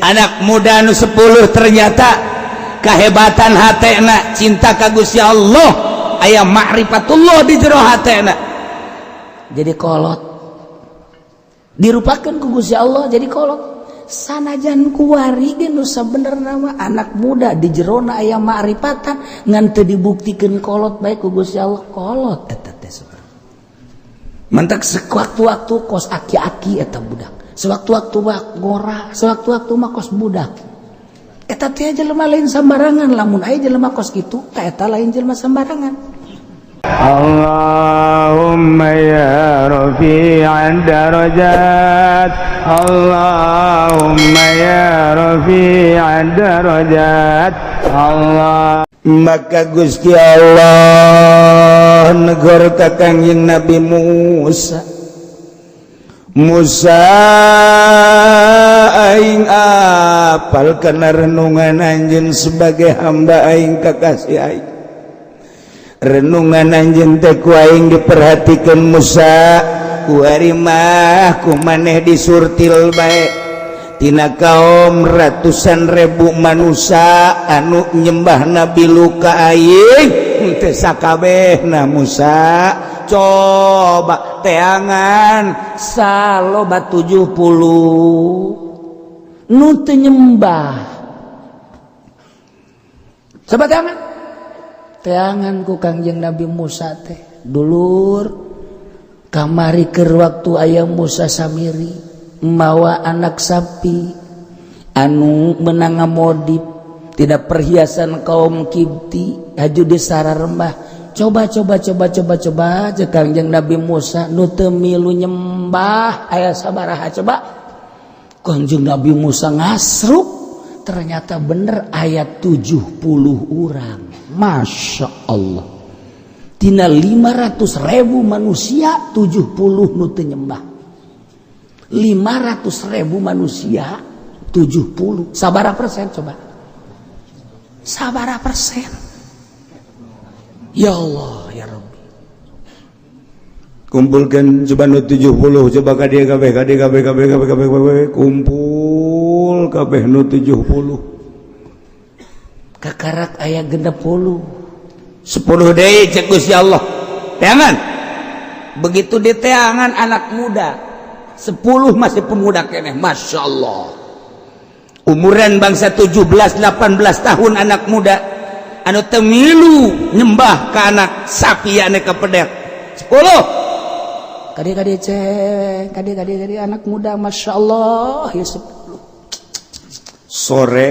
anak muda anu 10 ternyata kehebatan hatena cinta ka Gusti Allah aya ma'rifatullah di jero hatena jadi kolot dirupakeun ku Gusti Allah jadi kolot sanajan kuari ge nu sabenerna mah anak muda di jerona aya ma'rifatan ngan teu dibuktikeun kolot bae ku Gusti Allah kolot eta teh mantak sewaktu-waktu kos aki-aki eta budak sewaktu-waktu ngora sewaktu-waktu mah kos budak eta teh jelema lain sambarangan lamun aya jelema kos kitu ka eta lain jelema sambarangan Allahumma ya rafi'ad darajat Allahumma ya rafi'ad darajat Allah maka Gusti Allah negor ka Kangjeng Nabi Musa aing apal kana renungan anjeun sebagai hamba aing kakasih aing renungan anjeun teh ku aing diperhatikeun Musa kuari mah ku maneh disurtil bae tina kaum ratusan ribu manusia anu nyembah Nabi Luka aing teu sakabehna Musa coba teangan saloba 70 nu teu nyembah coba teangan ku Kangjeng Nabi Musa teh dulur kamari keur waktu aya Musa samiri mawa anak sapi anu menang ngamodip tidak perhiasan kaum Kipti haju di sararembah coba jeung Kangjeng Nabi Musa nu teu milu nyembah aya sabaraha coba Kangjeng Nabi Musa ngasruk ternyata bener ayat 70 orang Masya Allah tina 500.000 manusia 70 nu teu nyembah 500.000 manusia 70 sabaraha persen coba sabaraha persen ya Allah ya Rabbi kumpulkan coba nu 70 coba ka dieu kabeh kumpul kabeh nu 70 kakarak aya 60 10 deui cek Gusti Allah teangan begitu diteangan anak muda 10 masih pemuda keneh Masya Allah umuran bangsa 17-18 tahun anak muda anu teu milu nyembah ka anak sapi ane kapedek 10 kadi cek kadi anak muda Masya Allah ya 10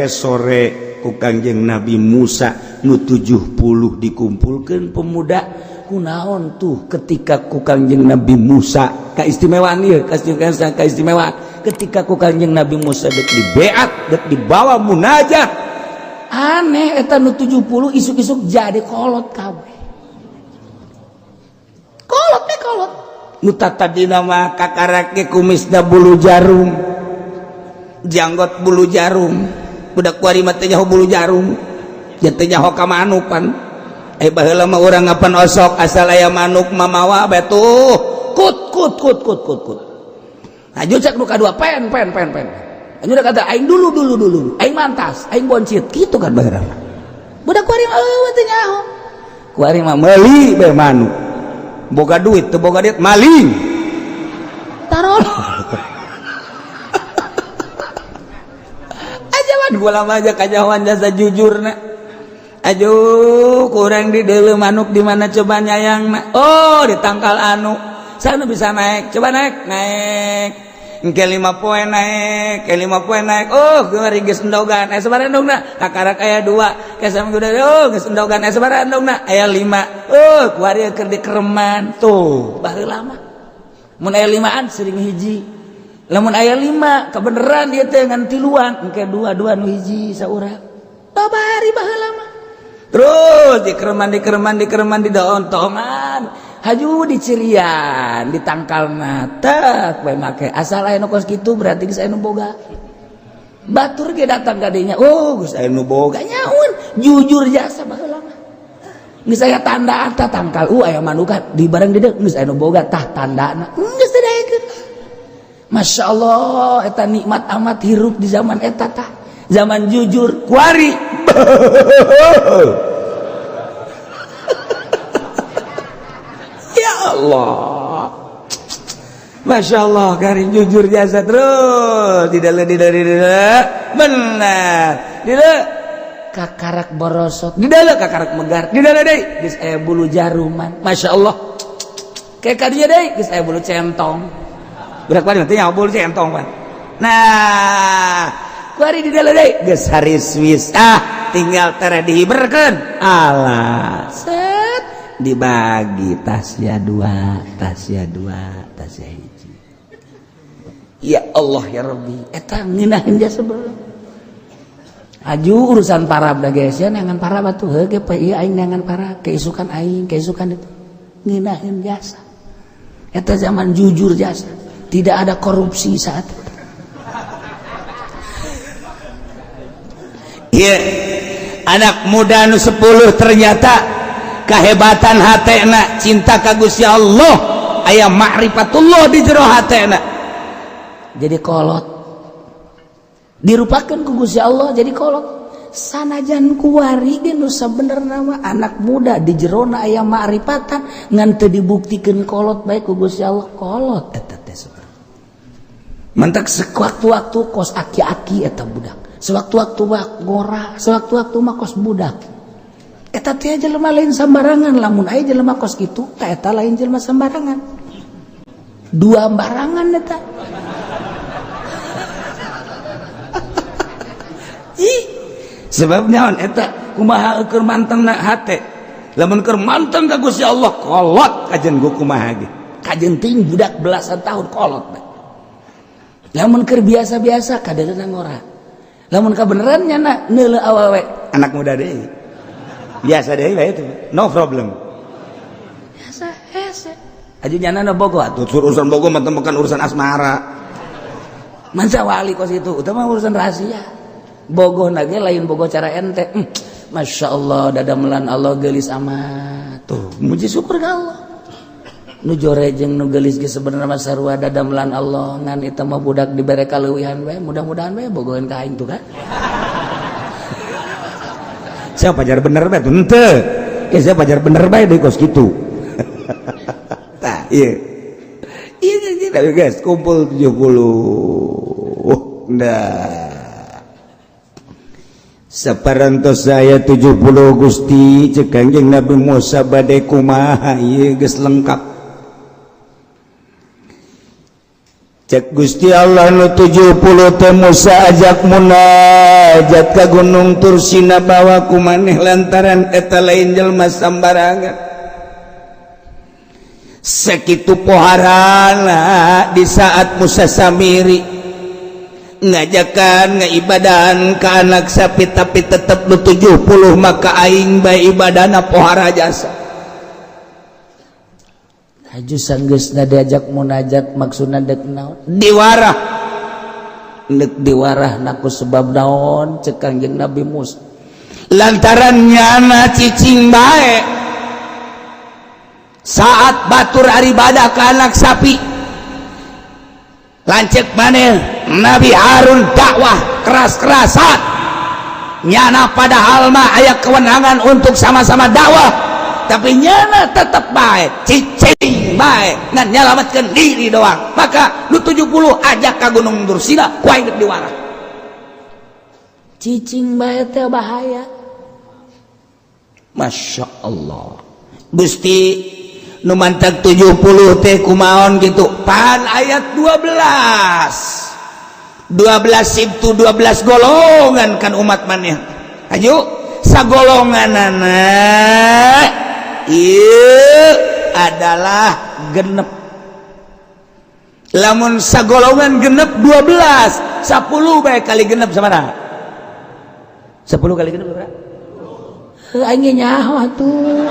sore ku Kangjeng Nabi Musa nu 70 dikumpulkeun pemuda kunaon tuh ketika ku Kangjeng Nabi Musa kaistimewaan ieu kaistimewaan ketika ku Kangjeng Nabi Musa dek dibeat dek dibawa munajat aneh eta nu 70 isuk-isuk jadi kolot kabeh kolot nu tadina mah kakarake kumisna bulu jarum janggot bulu jarum budak kuari mah teh nyaho bulu jarum ya teh nyaho ka manukan baheula mah urang ngapan osok asal aya manuk mamawa betuh kut aju cek nu kadua pen aju da kata aing dulu aing mantas aing boncit kitu kan baheula budak kuari mah teh nyaho kuari mah meuli bae manuk boga duit teu boga duit maling tarol gula mah aja kajawan jasa jujurna aduh kurang di deuleu manuk di mana coba nyayangna oh di tangkal anu sana bisa naik coba naik engke 5 poe naik oh geuri geus endogan sabaraha endogna kakarak aya 2 kesam udah oh geus endogan sabaraha endogna aya 5 oh kuari keur dikereman tuh baheula mah mun aya 5an sering hiji lamun aya 5 kebeneran dia teh ngan tiluan engke 2 nu hiji saurang babari baheula mah terus dikereman di daun tongan haju dicirian di tangkalna tak bae make asal aya nu kos kitu berarti geus aya nu boga batur ge datang ka dinya oh geus aya nu boga nyaun jujur jasa baheula mah geus aya tanda tah tangkal aya manukan di bareng deudeu geus aya nu boga tah tandana geus teu daekeun Masya Allah eta nikmat amat hirup di zaman eta tah zaman jujur kuari ya Allah Masya Allah kari jujur jasa terus tidak benar tidak kakarak borosot tidak kakarak megar tidak deh geus aya bulu jaruman Masya Allah kayak kadinya deh geus aya bulu centong berak banget nanti bulu centong pan nah kuari di dalam deh geus hari Swiss tinggal tere dihiberkeun alah set dibagi tasya dua tasya hiji ya Allah ya Rabbi eta ngeunaheun jasa beurang aju urusan parab da geus ya neangan parab atuh heuh pe ieu aing neangan parab keisukan aing keisukan itu ngeunaheun jasa eta zaman jujur jasa tidak ada korupsi saat itu iya anak muda nu 10 ternyata kehebatan hatena cinta ka Gusti Allah aya ma'rifatullah di jero hatena jadi kolot dirupakeun ku Gusti Allah jadi kolot sanajan kuari ge nu sabenerna mah anak muda di jerona aya ma'rifatan ngan teu dibuktikeun kolot bae ku Gusti Allah kolot eta teh mentak sewaktu-waktu kos aki-aki eta budak sewaktu-waktu mah ngora sewaktu-waktu mah kos budak eta teh jelema lain sambarangan lamun aya jelema kos kitu eta lain jelema sambarangan dua barangan eta sebab naon eta kumaha keur mantengna hate lamun keur manteng ka Gusti Allah kolot kajen gua kumaha ge kajen teuing budak belasan tahun kolot bae lamun keur biasa-biasa kadeureuna ngora lamun kabeneran nyana neuleuh awewe anak muda deui biasa deui bae itu no problem biasa hese aju nyana bogo atuh urusan bogo mah bukan urusan asmara manca wali kos itu utama urusan rahasia bogoh nage lain bogoh cara ente Masya Allah dadamelan Allah gelis amat tuh muji syukur ka Allah nu jorejeng nu geulis ge sebenarnya mah sarua dadamelan Allah ngan eta mah budak dibere kaleuwihan we mudah-mudahan we bogoheun ka aing tuh kan saya pajar bener bae tuh henteu ge saya pajar bener bae deui kos kitu tah ieu ieu guys kumpul 70 dah saparantos saya 70 Gusti cek Kangjeng Nabi Musa bade kumaha ieu geus lengkap cek Gusti Allah nu 70 teh Musa ajak munajat ka Gunung Tursina bawa ku maneh lantaran eta lain jelema sambarangan sakitu poharana di saat Musa Samiri ngajakan ngaibadahan ke anak sapi tapi tetap lu 70 maka aing bae ibadana pohara jasa haju sanggeusna diajak munajat maksudna dek naon diwarah dek diwarah naku sebab naon cek Kangjeng Nabi Musa lantaran nyana cicing bae saat batur aribadah ke anak sapi lancet maneh Nabi Harun dakwah keras-kerasan nyana padahal mah aya kewenangan untuk sama-sama dakwah tapi nyana tetap baik cicing baik ngan nyalamatkan diri doang maka lu 70 ajak ke Gunung Tursina ku aing diwarah cicing baik teh bahaya Masya Allah Gusti nu mantag 70 teh kumaon gitu pan ayat 12 sibtu 12 golongan kan umat maneh ayo sagolonganana ieu adalah genep lamun sagolongan genep 12 10 bae kali genep sabaraha 10 kali genep berapa aing nyaho atuh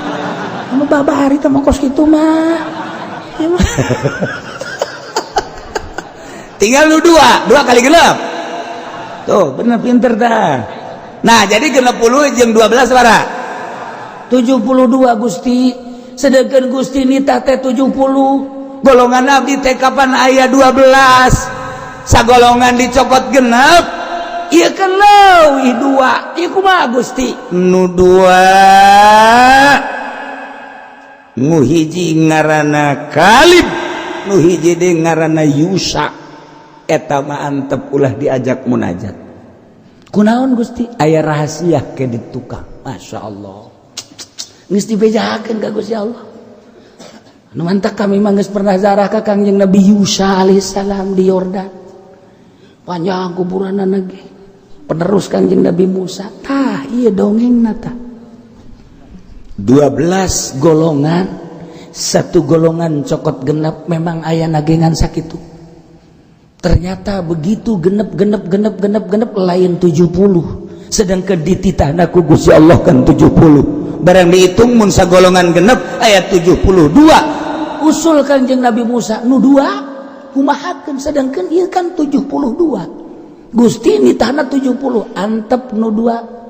anu babari teh mah kos kitu mah tinggal lu 2 kali genep tuh bener pinter dah nah jadi genep 10 jeung 12 sabaraha 72 Gusti sedangkan Gusti nita teh 70 golongan abdi teh kapan aya 12 sagolongan dicokot genep ieu kan leuwih 2 ieu kumaha Gusti nu 2 nu hiji ngaranna Kalib nu hiji de ngaranna Yusa eta mah antep ulah diajak munajat kunaon Gusti aya rahasia ke di tukang masyaallah geus dibejakeun ka Gusti Allah nu mantap kami mah geus pernah zarah ka Kangjeng Nabi Yusa alaihissalam di Yordan panjang kuburanna ge penerus Kangjeng Nabi Musa tah ieu dongengna tah 12 golongan satu golongan cokot genep memang aya nagengan sakitu ternyata begitu genep lain 70 sedangkan dititahna ku Gusti Allah kan 70 barang dihitung mun sagolongan genep aya 72 usul Kanjeng Nabi Musa nu 2 kumahakeun sedangkan ieu kan 72 Gusti nitahna 70 antep nu 2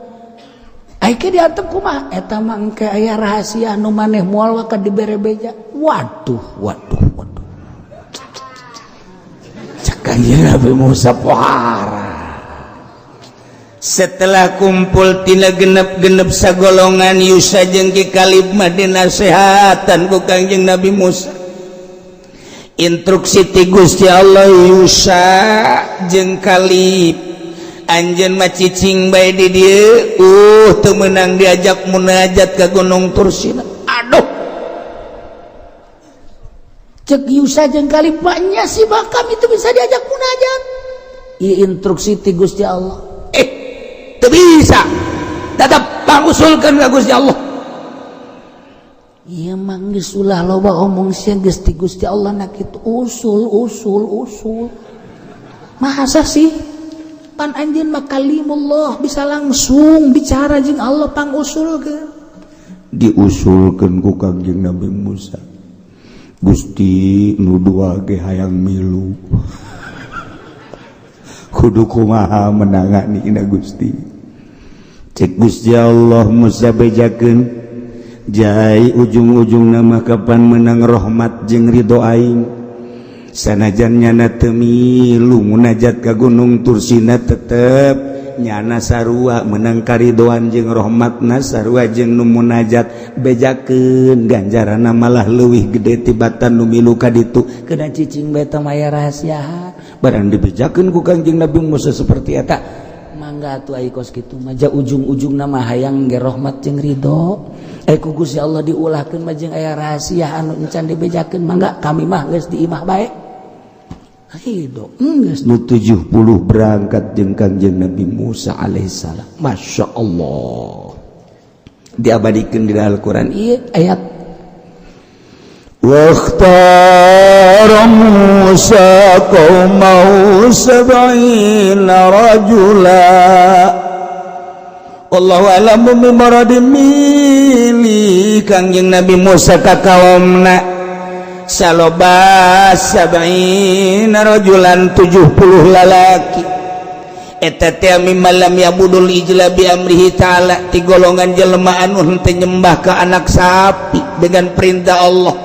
Aike diantep kumaha eta mah engke aya rahasia nu maneh moal ka dibere beja waduh cek Kanjeng Nabi Musa pohara setelah kumpul tina genep sagolongan Yusa jeung Ki Kalib mah dinasehatan ku Kanjeng Nabi Musa instruksi ti Gusti Allah Yusa jeung Kalib anjeun mah cicing bae di dieu teu meunang diajak munajat ka Gunung Tursina aduh cek Yusa jeung Kalib mah nya si bakam itu bisa diajak munajat ieu instruksi ti Gusti Allah teu bisa tetep pangusulkeun ka Gusti Allah ieu mah geus ulah loba omong sia geus ti Gusti Allah na kitu usul masa sih pan anjeun mah kalimullah bisa langsung bicara jeung Allah pangusulkeun diusulkeun ku Kanjeng Nabi Musa Gusti nu 2 ge hayang milu kudu kumaha menanganina Gusti cek Gusti Allah Musa bejakeun jai ujung-ujung nama kapan menang rahmat jeung ridho aing sanajan nyana teu milu munajat ka Gunung Tursina tetep nyana sarua menang karidoan jeung rahmatna sarua jeung nu munajat bejakeun ganjaranna malah leuwih gede tibatan nu milu ka ditu keuna cicing bae teh aya rahasia barang dibejakeun ku Kanjeng Nabi Musa seperti eta mangga atuh ai kos kitu maja ujung-ujungna mah hayang ge rahmat jeung ridho ku Gusti Allah diulahkeun mah jeung aya rahasia anu encan dibejakeun mangga kami mah geus diimah bae ridho geus nu 70 berangkat jeung Kanjeng Nabi Musa alaihissalam masya Allah diabadikeun di Al-Qur'an ieu ayat waqtara Musa qaumahu 70 rajula wallahu a'lamu bimaradi mili Kanjeng Nabi Musa ka kaumna saloba 70 rajulan 70 lalaki eta teh mimmalam yabudul ijla bi amrihi ta'ala ti golongan jelema anu henteu nyembah ka anak sapi dengan perintah Allah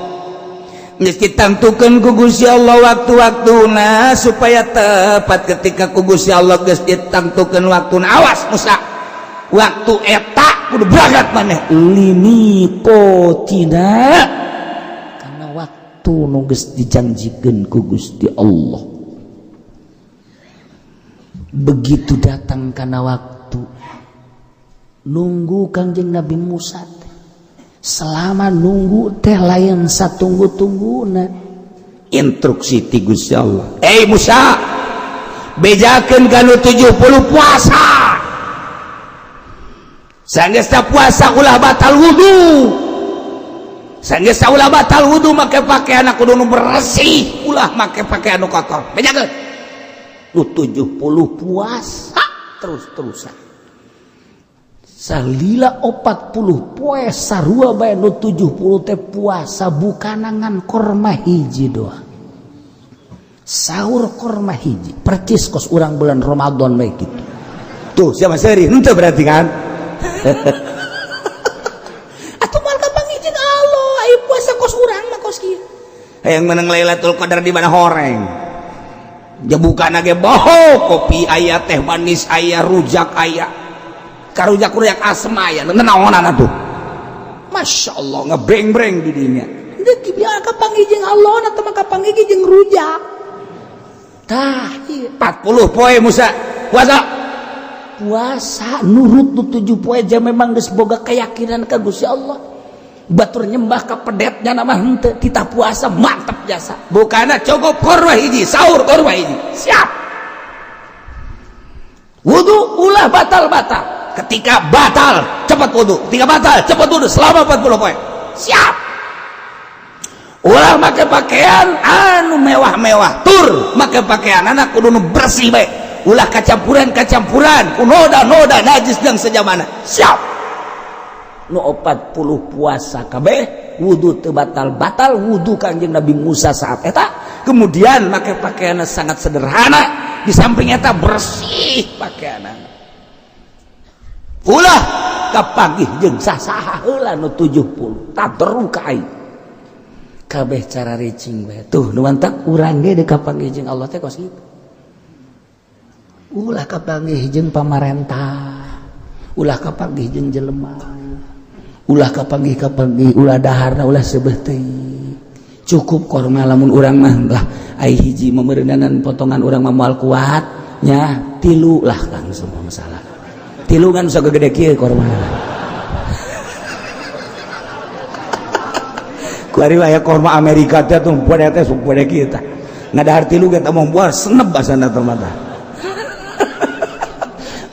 geus ditantukeun ku Gusti Allah waktu-waktuna supaya tepat ketika ku Gusti Allah geus ditantukeun waktuna awas Musa waktu eta kudu berangkat maneh lini potina nu geus dijanjikeun ku Gusti Allah begitu datang kana waktu nunggu Kanjeng Nabi Musa selama nunggu teh lain satunggu-tungguna instruksi ti Gusti Allah Musa bejakeun kana 70 puasa sanggeusna puasa ulah batal wudu sanggeus ulah batal wudu make pakaian kudu nu bersih ulah make pakaian nu kotor bejakeun nu 70 puasa terus-terusan salila 40 poe sarua bae nu 70 teh puasa bukanangan korma hiji doang sahur korma hiji percis kos urang bulan Ramadan bae kitu tuh siapa seri henteu berarti kan yang menang Lailatul Qadar di mana horeng jebukan lagi boho kopi ayah teh manis ayah rujak ayah karujak asem ayah naonan tuh Masya Allah ngebreng-breng di dinya deki biar kapanggih jeung Allah atau maka kapanggih jeung rujak tah 40 poe Musa puasa nurut nu 7 poe jam memang geus boga keyakinan ka Gusti Allah batur nyembah ka pedetnya nama henteu kita puasa mantap jasa bukana cukup korma hiji sahur korma hiji siap wudu ulah batal ketika batal cepat wudu ketika batal cepat wudu selama 40 poe siap ulah make pakaian anu mewah-mewah tur make pakaian anak kudu nu bersih bae ulah kacampuran ku noda najis jeung sejamana siap nu 40 puasa kabeh wudu teu batal wudu Kanjeng Nabi Musa saat eta kemudian make pakaian sangat sederhana di samping eta bersih pakaianna ulah kapanggih jeung sasaha heula nu 70 tadru ka aing kabeh cara ricing bae tuh nu mantak urang ge deuk kapanggih jeung Allah teh kos kitu ulah kapanggih jeung pamarentah ulah kapanggih jeung jelema ulah kapanggih ulah daharna ulah seubeuh teuing cukup korma lamun urang mah lah ai hiji memeureunan potongan urang mah moal kuat nya 3 lah langsung masalah 3 kan sok gede kieu korma kuari aya korma Amerika teh tuh pada teh sok pada kieu tah ngadahar 3 ge teh moal buar senep basana teh mah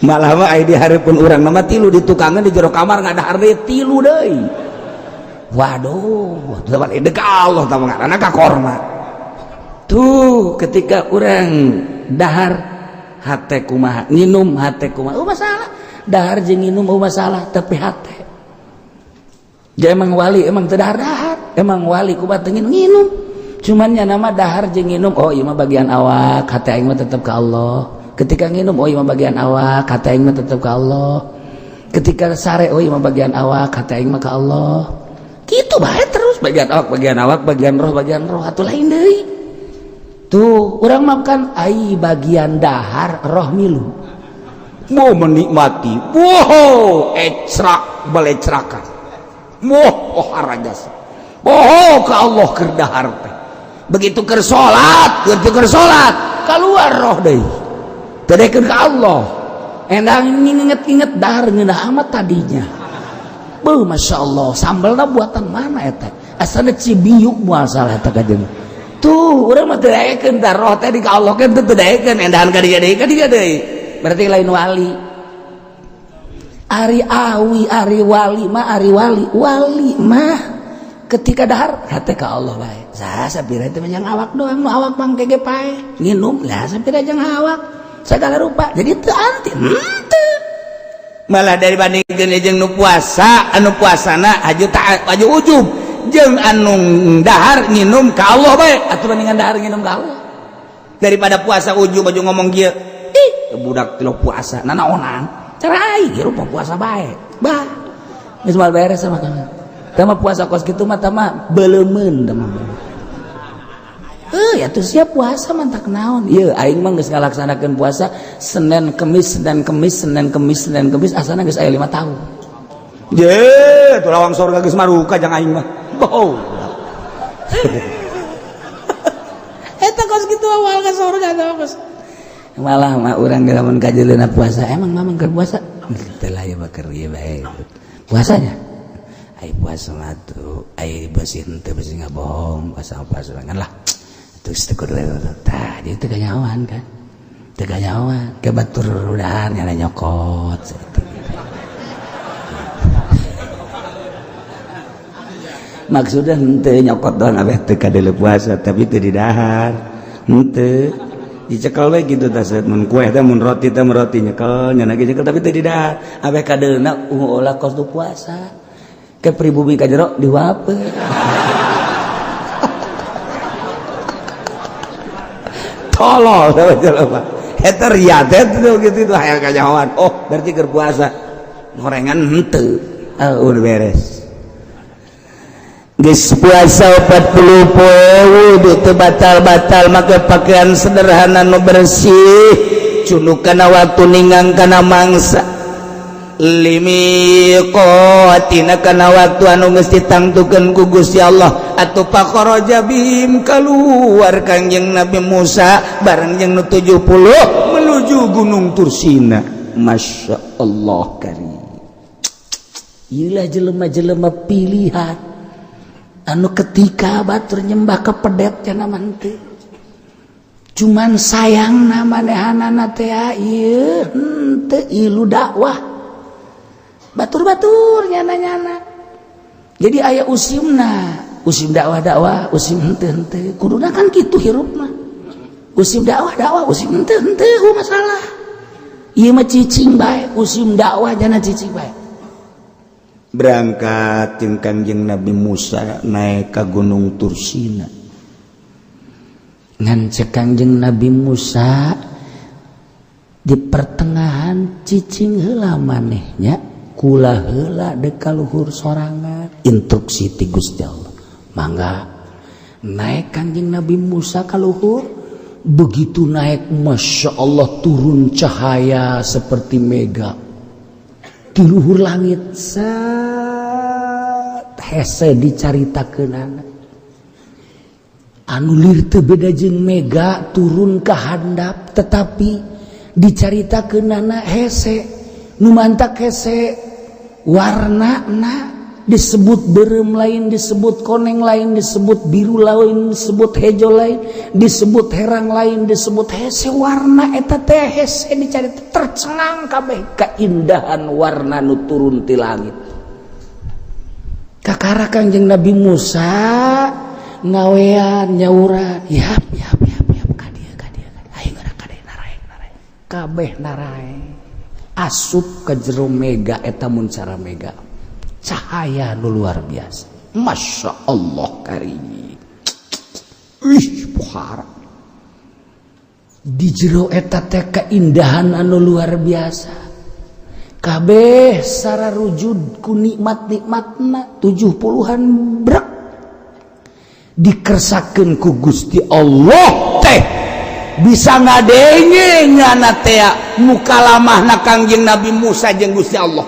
malah mah ai dihareupeun urang nama 3 di tukangan di jero kamar ngadahar deui 3 deui waduh zaman deuk ka Allah tah ngaranna ka korma tuh ketika urang dahar hate kumaha nginum hate kumaha masalah dahar jeung nginum masalah tapi hate dia emang wali emang teu dahar emang wali kumaha teu nginum cuman nya nama dahar jeung nginum oh ieu mah bagian awak hate aing mah tetep ka Allah ketika nginum oh iya bagian awak kata aing mah tetep ka Allah ketika sare oh iya bagian awak kata aing mah ka Allah kitu bae terus bagian awak bagian roh atuh lain deui tuh urang mah kan ai bagian dahar roh milu mau menikmati wow ecrak balecrakan moh harajasa oh ka Allah keur dahar teh begitu keur salat keluar roh deui tedekeun ka Allah endang inget dahar ngeunah amat tadinya beuh Masya Allah sambelna buatan mana eta asana Cibiuk moal salah eta kajeng tuh urang mah teu daekeun tah roh teh di ka Allah kan teu daekeun endahan ka dieu deui berarti lain wali ari wali mah ketika dahar hate ka Allah bae sapira teh jeung awak doang nu awak mah kege pae nginum lah sapira jeung awak segala rupa jadi itu anti malah dibandingkeun jeung nu puasa anu puasana aju ujub jeung anu dahar nginum ka Allah bae atuh bandingan dahar nginum ka Allah daripada puasa ujub aju ngomong kieu ih budak teu puasa nanaonan cara ai rupa puasa bae bah geus moal beres mah kan tah mah puasa kos kitu mah tah mah beuleumeun tah mah ya tuh siap puasa mantak naon ieu aing mah geus ngalaksanakeun puasa Senin Kemis asana geus aya 5 tahun ye tuh lawang surga geus maruka jang aing mah boh eta kos kitu awal ka surga teh malah mah urang ge lamun kajeuleuna puasa emang mamang keur puasa teh lah ya bakeur ieu bae puasanya ai puasa mah tuh ai bersih teu bersih ngabohong puasa kan lah terus teu kudu tah dia teu ganyawan kan teu ganyawan ke batur udahar nyana nyokot maksudnya henteu nyokot doang abeh teu kadele puasa tapi teu didahar henteu dicekel we kitu tah set mun kue teh mun roti teh roti nyekel nyana ge nyekel tapi teu didahar abeh kadeuna ulah kos tu puasa ke pribumi ka jero diwapeu tolol jelema eta riat itu gitu hayang kanyawan oh berarti keur puasa gorengan henteu udah beres geus puasa 40 poe wudu teu batal-batal make pakaian sederhana nu bersih cunduk kana waktu ningang kana mangsa limiqatina kana waktu anu geus ditangtukeun ku Gusti Allah atuh faqaraja bihim kaluar Kangjeng Nabi Musa bareng jeung nu 70 menuju Gunung Tursina. Masya Allah karim. Ieu jelema-jelema pilihan anu ketika batur nyembah ka pedet cenah manteu cuman sayang manehanana teh ieu henteu ilu dakwah batur-batur nyana-nyana. Jadi aya usimna, usim dakwah-dakwah, usim henteu-henteu. Kuduna kan kitu hirupna. Usim dakwah-dakwah, usim henteu masalah. Ieu mah cicing bae, usim dakwah jana cicing bae. Berangkat jeung Kangjeng Nabi Musa naik ka Gunung Tursina. Ngan cek Kangjeng Nabi Musa di pertengahan cicing heula manehnya. Kula heula dek ka luhur sorangan instruksi ti Gusti Allah mangga naik Kangjeng Nabi Musa ka luhur begitu naik Masya Allah turun cahaya seperti mega di luhur langit set hese dicaritakeunana anu lir teu beda jeung mega turun ka handap tetapi dicaritakeunana hese nu mantak hese warna disebut berem lain, disebut koneng lain, disebut biru lain, disebut hejo lain, disebut herang lain, disebut hese warna eta teh hese dicari tercengang kabeh keindahan warna nu turun ti langit. Kakara Kangjeng Nabi Musa ngawean nyauran, yap kadia ayo ngara kade naraek kabeh naraek. Asup ke jero mega eta mun cara mega cahaya nu luar biasa. Masya Allah karim. Pohara di jero eta teh keindahan anu luar biasa kabeh sararujud ku nikmat-nikmatna 70-an brek dikersakeun ku Gusti Allah teh bisa ngadenge nyana teh mukalamahna Kangjeng Nabi Musa jeung Gusti Allah.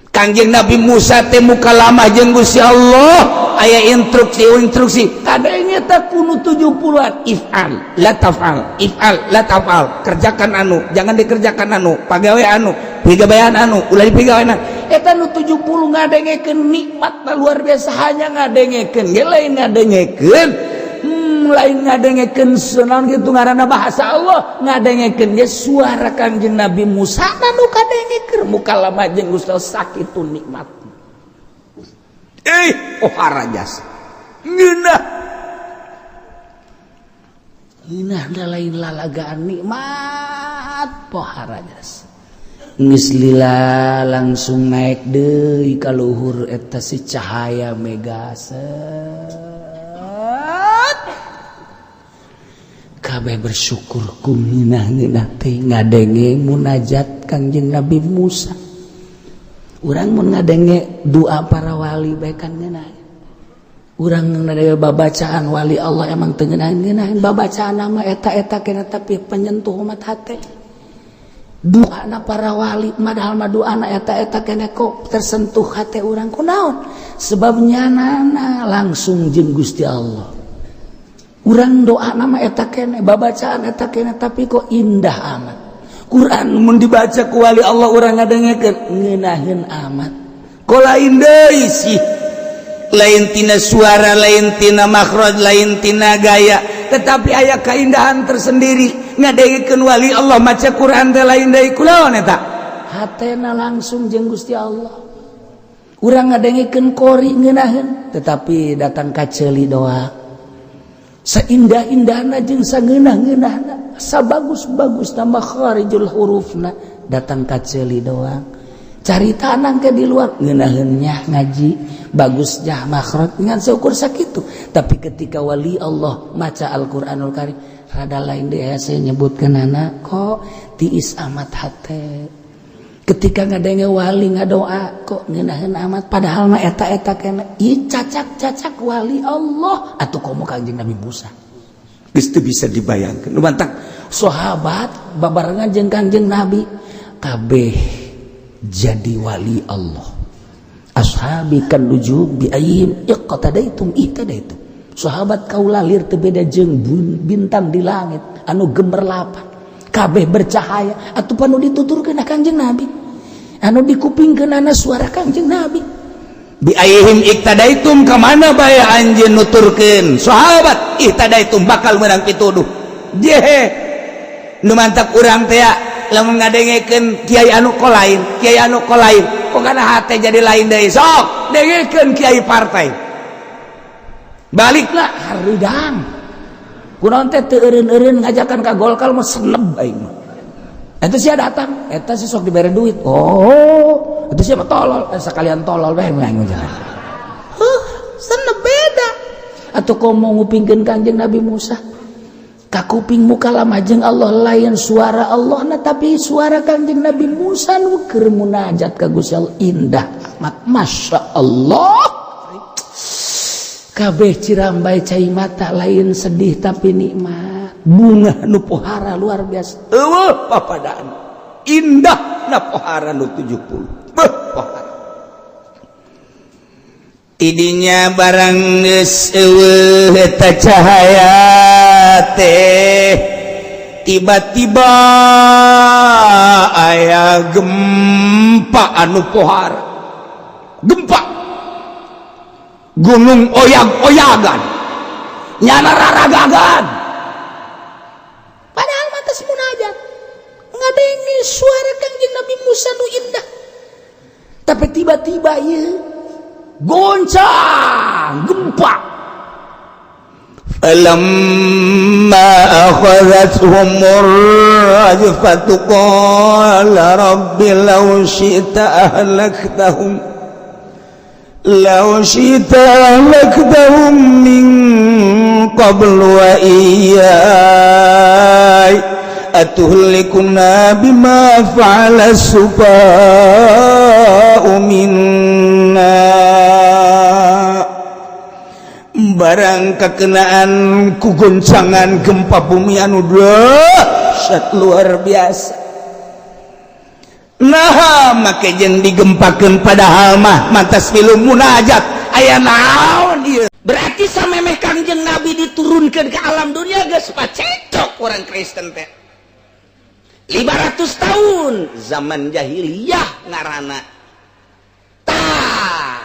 Kangjeng Nabi Musa teh mukalamah jeung Gusti Allah aya instruksi kadenge teh kudu 70-an if'al la taf'al kerjakan anu jangan dikerjakan anu pagawe anu pigawean anu ulah dipigawean eta nu 70 ngadengekeun nikmat luar biasa hanya ngadengekeun ge lain ngadengekeun lain ngadengekeun senaon kitu ngaranna bahasa Allah ngadengekeun ge suara Kangjeng Nabi Musa anu kadengekeun mukalamah jeung Gusti Allah sakitu nikmat pohara jas ngeunah da lain lalagaan nikmat pohara jas geus lila langsung naik deui ka luhur eta si cahaya megaset kabeh bersyukur kuminah-nginah teh ngadenge munajat Kangjeng Nabi Musa. Urang mun ngadenge doa para wali bae kan ngeunah. Urang ngadenge babacaan wali Allah emang teu ngeunah babacaan mah eta-eta kena tapi penyentuh umat hate. Doana para wali madahal mah doana eta-eta kena kok tersentuh hate urang kunaon? Sebab nyanana langsung jeung Gusti Allah. Urang doa nama eta kene babacaan eta kene tapi kok indah amat. Quran mun dibaca ku wali Allah urang ngadengekeun ngeunaheun amat. Ko lain deui sih. Lain tina suara, lain tina makhraj, lain tina gaya, tetapi aya keindahan tersendiri ngadengekeun wali Allah maca Quran teh lain deui kunaon eta? Hatena langsung jeung Gusti Allah. Urang ngadengekeun qori ngeunaheun tetapi datang ka ceuli doa. Seindah-indahna jeung sangeunah-ngeunahna sabagus-bagusna makharijul hurufna datang ka ceuli doang caritana ke di luar ngeunaheun nya ngaji bagusnya makhraj ngan seukur sakitu tapi ketika wali Allah maca Al-Qur'anul Karim rada lain deui saya nyebutkeunana kok tiis amat hate ketika ngadenge wali ngadoa kok ngeunaheun amat padahal mah eta kena ieu cacak wali Allah atuh komo Kangjeng Nabi Musa geus teu bisa dibayangkeun nu bantang sahabat babarengan jeung Kangjeng Nabi kabeh jadi wali Allah ashabi kan nujub bi ayyim ihtadaitum sahabat kaula lir teu beda jeung bintang di langit anu gemerlapan kabeh bercahaya atuh panu dituturkeun ka Kangjeng Nabi anu dikupingkeunana suara Kangjeng Nabi bi ayyihim iktadaitum ka mana bae anjeun nuturkeun sahabat ihtadaitum bakal meunang pituduh jehe nu mantap urang teh lamun ngadengekeun kiai anu ko lain kok kana hate jadi lain deui sok dengekeun kiai partai baliklah haridang kunaon teh teu eureun-eureun ngajakan ka Golkar mah seneb aing mah eta sia datang eta si sok dibere duit oh eta sia mah tolol sakalian tolol bae aing jalan seneb beda atuh komo ngupingkeun Kangjeng Nabi Musa ka kuping muka lamajeng Allah lain suara Allah na tapi suara Kangjeng Nabi Musa nu keur munajat ka Gusti Allah indah amat masya Allah kabeh cirambai cai mata lain sedih tapi nikmat bunga nu pohara luar biasa eueuh papadaan indah na pohara nu 70 pohara idinya barang geus eueuh eta cahaya teh tiba-tiba aya gempa anu pohara gempa gunung oyag-oyagan nyana raragagan padahal mata munajat ngadenge suara Kangjeng Nabi Musa nu indah tapi tiba-tiba ieu goncang gempa falamma akhadhathumur rajfatu qala rabbi law syi'ta ahlaktahum min qablu wa iyyai atuhlikuna bima fa'ala sufa'u minna barang kakenaan ku goncangan gempa bumi anu dahsyat luar biasa nah make jeung digempakeun padahal mah mantas milu munajat aya naon ieu berarti samemeh Kangjeng Nabi diturunkeun ke alam dunia geus pacecok orang Kristen teh 500 tahun zaman jahiliyah ngaranna tah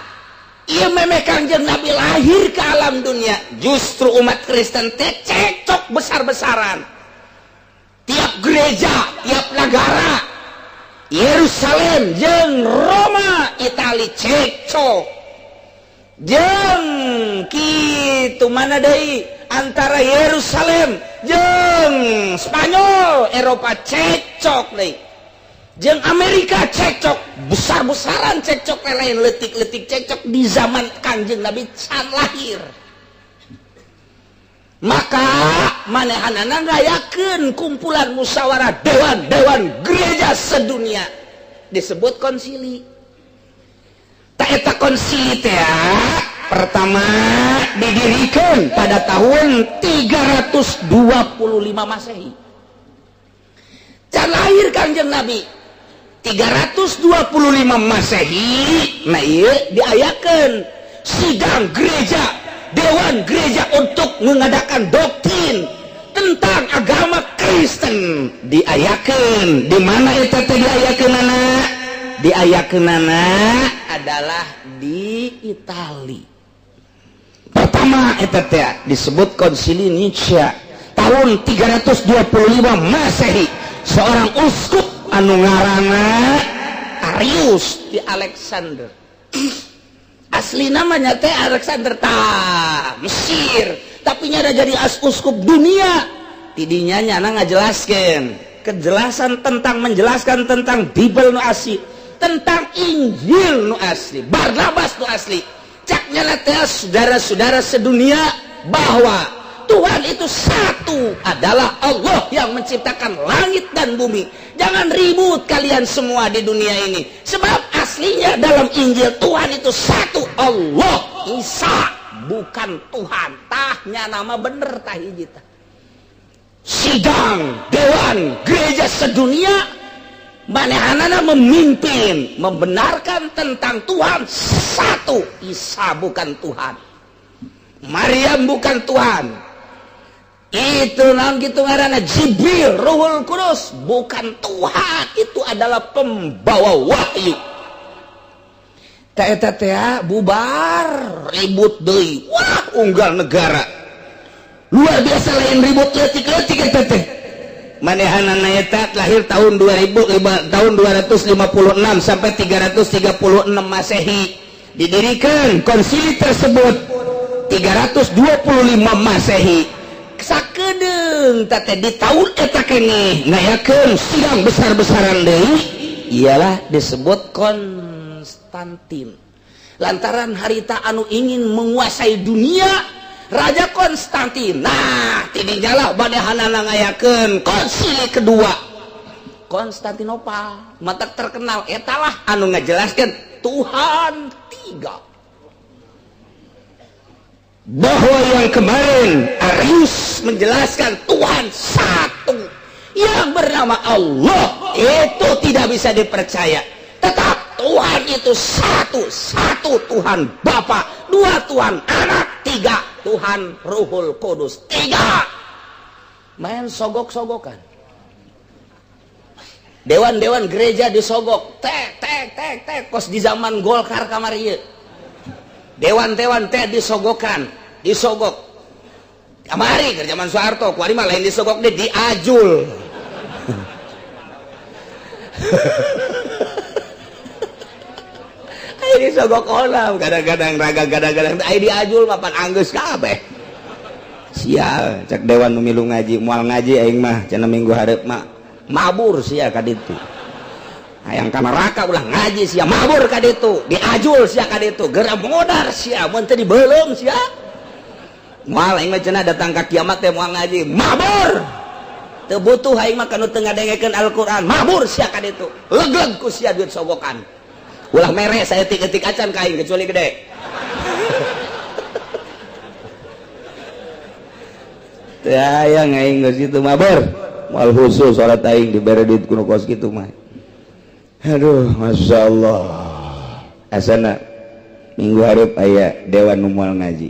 ieu memeh Kangjeng Nabi lahir ke alam dunia justru umat Kristen teh cecok besar-besaran tiap gereja tiap negara Yerusalem jeung Roma Itali cekcok jeung kitu mana deui antara Yerusalem jeung Spanyol Eropa cekcok deui jeung Amerika cekcok besar-besaran cekcok lain letik-letik cekcok di zaman Kangjeng Nabi can lahir maka manehanana ngayakeun kumpulan musyawarah dewan gereja sedunia disebut konsili ta eta konsili teh pertama didirikan pada tahun 325 Masehi can lahir Kangjeng Nabi 325 Masehi nah ieu diayakeun sidang gereja Dewan gereja untuk mengadakan doktrin tentang agama Kristen diayakeun di mana eta teh diayakeunana diayakeunana adalah di Itali pertama eta teh disebut Konsili Nicea tahun 325 Masehi seorang uskup anu ngaranna Arius di Alexander asli namanya teh Alexander Mesir tapi nyada jadi uskup dunia tidinya nyana ngajelaskeun kejelasan tentang menjelaskan tentang Bible nu asli tentang Injil nu asli Barnabas nu asli cak nyana teh saudara-saudara sedunia bahwa Tuhan itu satu, adalah Allah yang menciptakan langit dan bumi. Jangan ribut kalian semua di dunia ini, sebab aslinya dalam Injil Tuhan itu satu, Allah Isa, bukan Tuhan. Tahnya nama bener tah hiji tah. Sidang dewan gereja sedunia manehanana memimpin membenarkan tentang Tuhan satu, Isa bukan Tuhan, Maryam bukan Tuhan, itu nang gitu ngaranna Jibril Ruhul Kudus bukan Tuhan, itu adalah pembawa wahyu. Eta teh bubar ribut deui, wah unggal negara luar biasa, lain ribut leutik-leutik eta teh. Manehanana eta lahir tahun 256 sampai 336 Masehi, didirikan konsili tersebut 325 Masehi. Sakedeung teh di tahun eta keneh ngayakeun sidang besar-besaran deui, ialah disebut Konstantin. Lantaran harita anu ingin menguasai dunia, Raja Konstantin. Nah, tidinyalah manehanana ngayakeun konsili kedua Konstantinopel. Mata terkenal etalah anu ngajelaskeun Tuhan tiga. Bahwa yang kemarin Arius menjelaskan Tuhan satu yang bernama Allah itu tidak bisa dipercaya. Tetap Tuhan itu satu, satu Tuhan Bapa, dua Tuhan Anak, tiga Tuhan Ruhul Kudus, tiga. Main sogok-sogokan. Dewan-dewan gereja disogok, tek kos di zaman Golkar kamari ieu. Dewan-dewan teh disogok kamari ke zaman Soeharto, kuari mah lain disogok deh, diajul. Ayo disogok olam, kadang-kadang raga kadang-kadang ayo diajul mapan anggeus kabeh. Sia cek dewan nu milu ngaji, moal ngaji aing mah cenah minggu hareup mah mabur sia ka ditu. Hayang ka neraka ulah ngaji sia mabur ka ditu, diajul sia ka ditu, geura modar sia mun teu dibeulem sia. Moal aing mah cenah datang ka kiamat teh moal ngaji mabur. Teu butuh aing mah kanu teu ngadengekeun Al-Qur'an, mabur sia ka ditu. Legleg ku sia duit sogokan. Ulah mere saya tik-tik acan ka aing kecuali gede. Teu hayang aing geus kitu mabur. Moal khusus salat aing dibere duit kuno kos kitu mah. Aduh, Masya Allah. Asana minggu hareup aya dewan nu moal ngaji.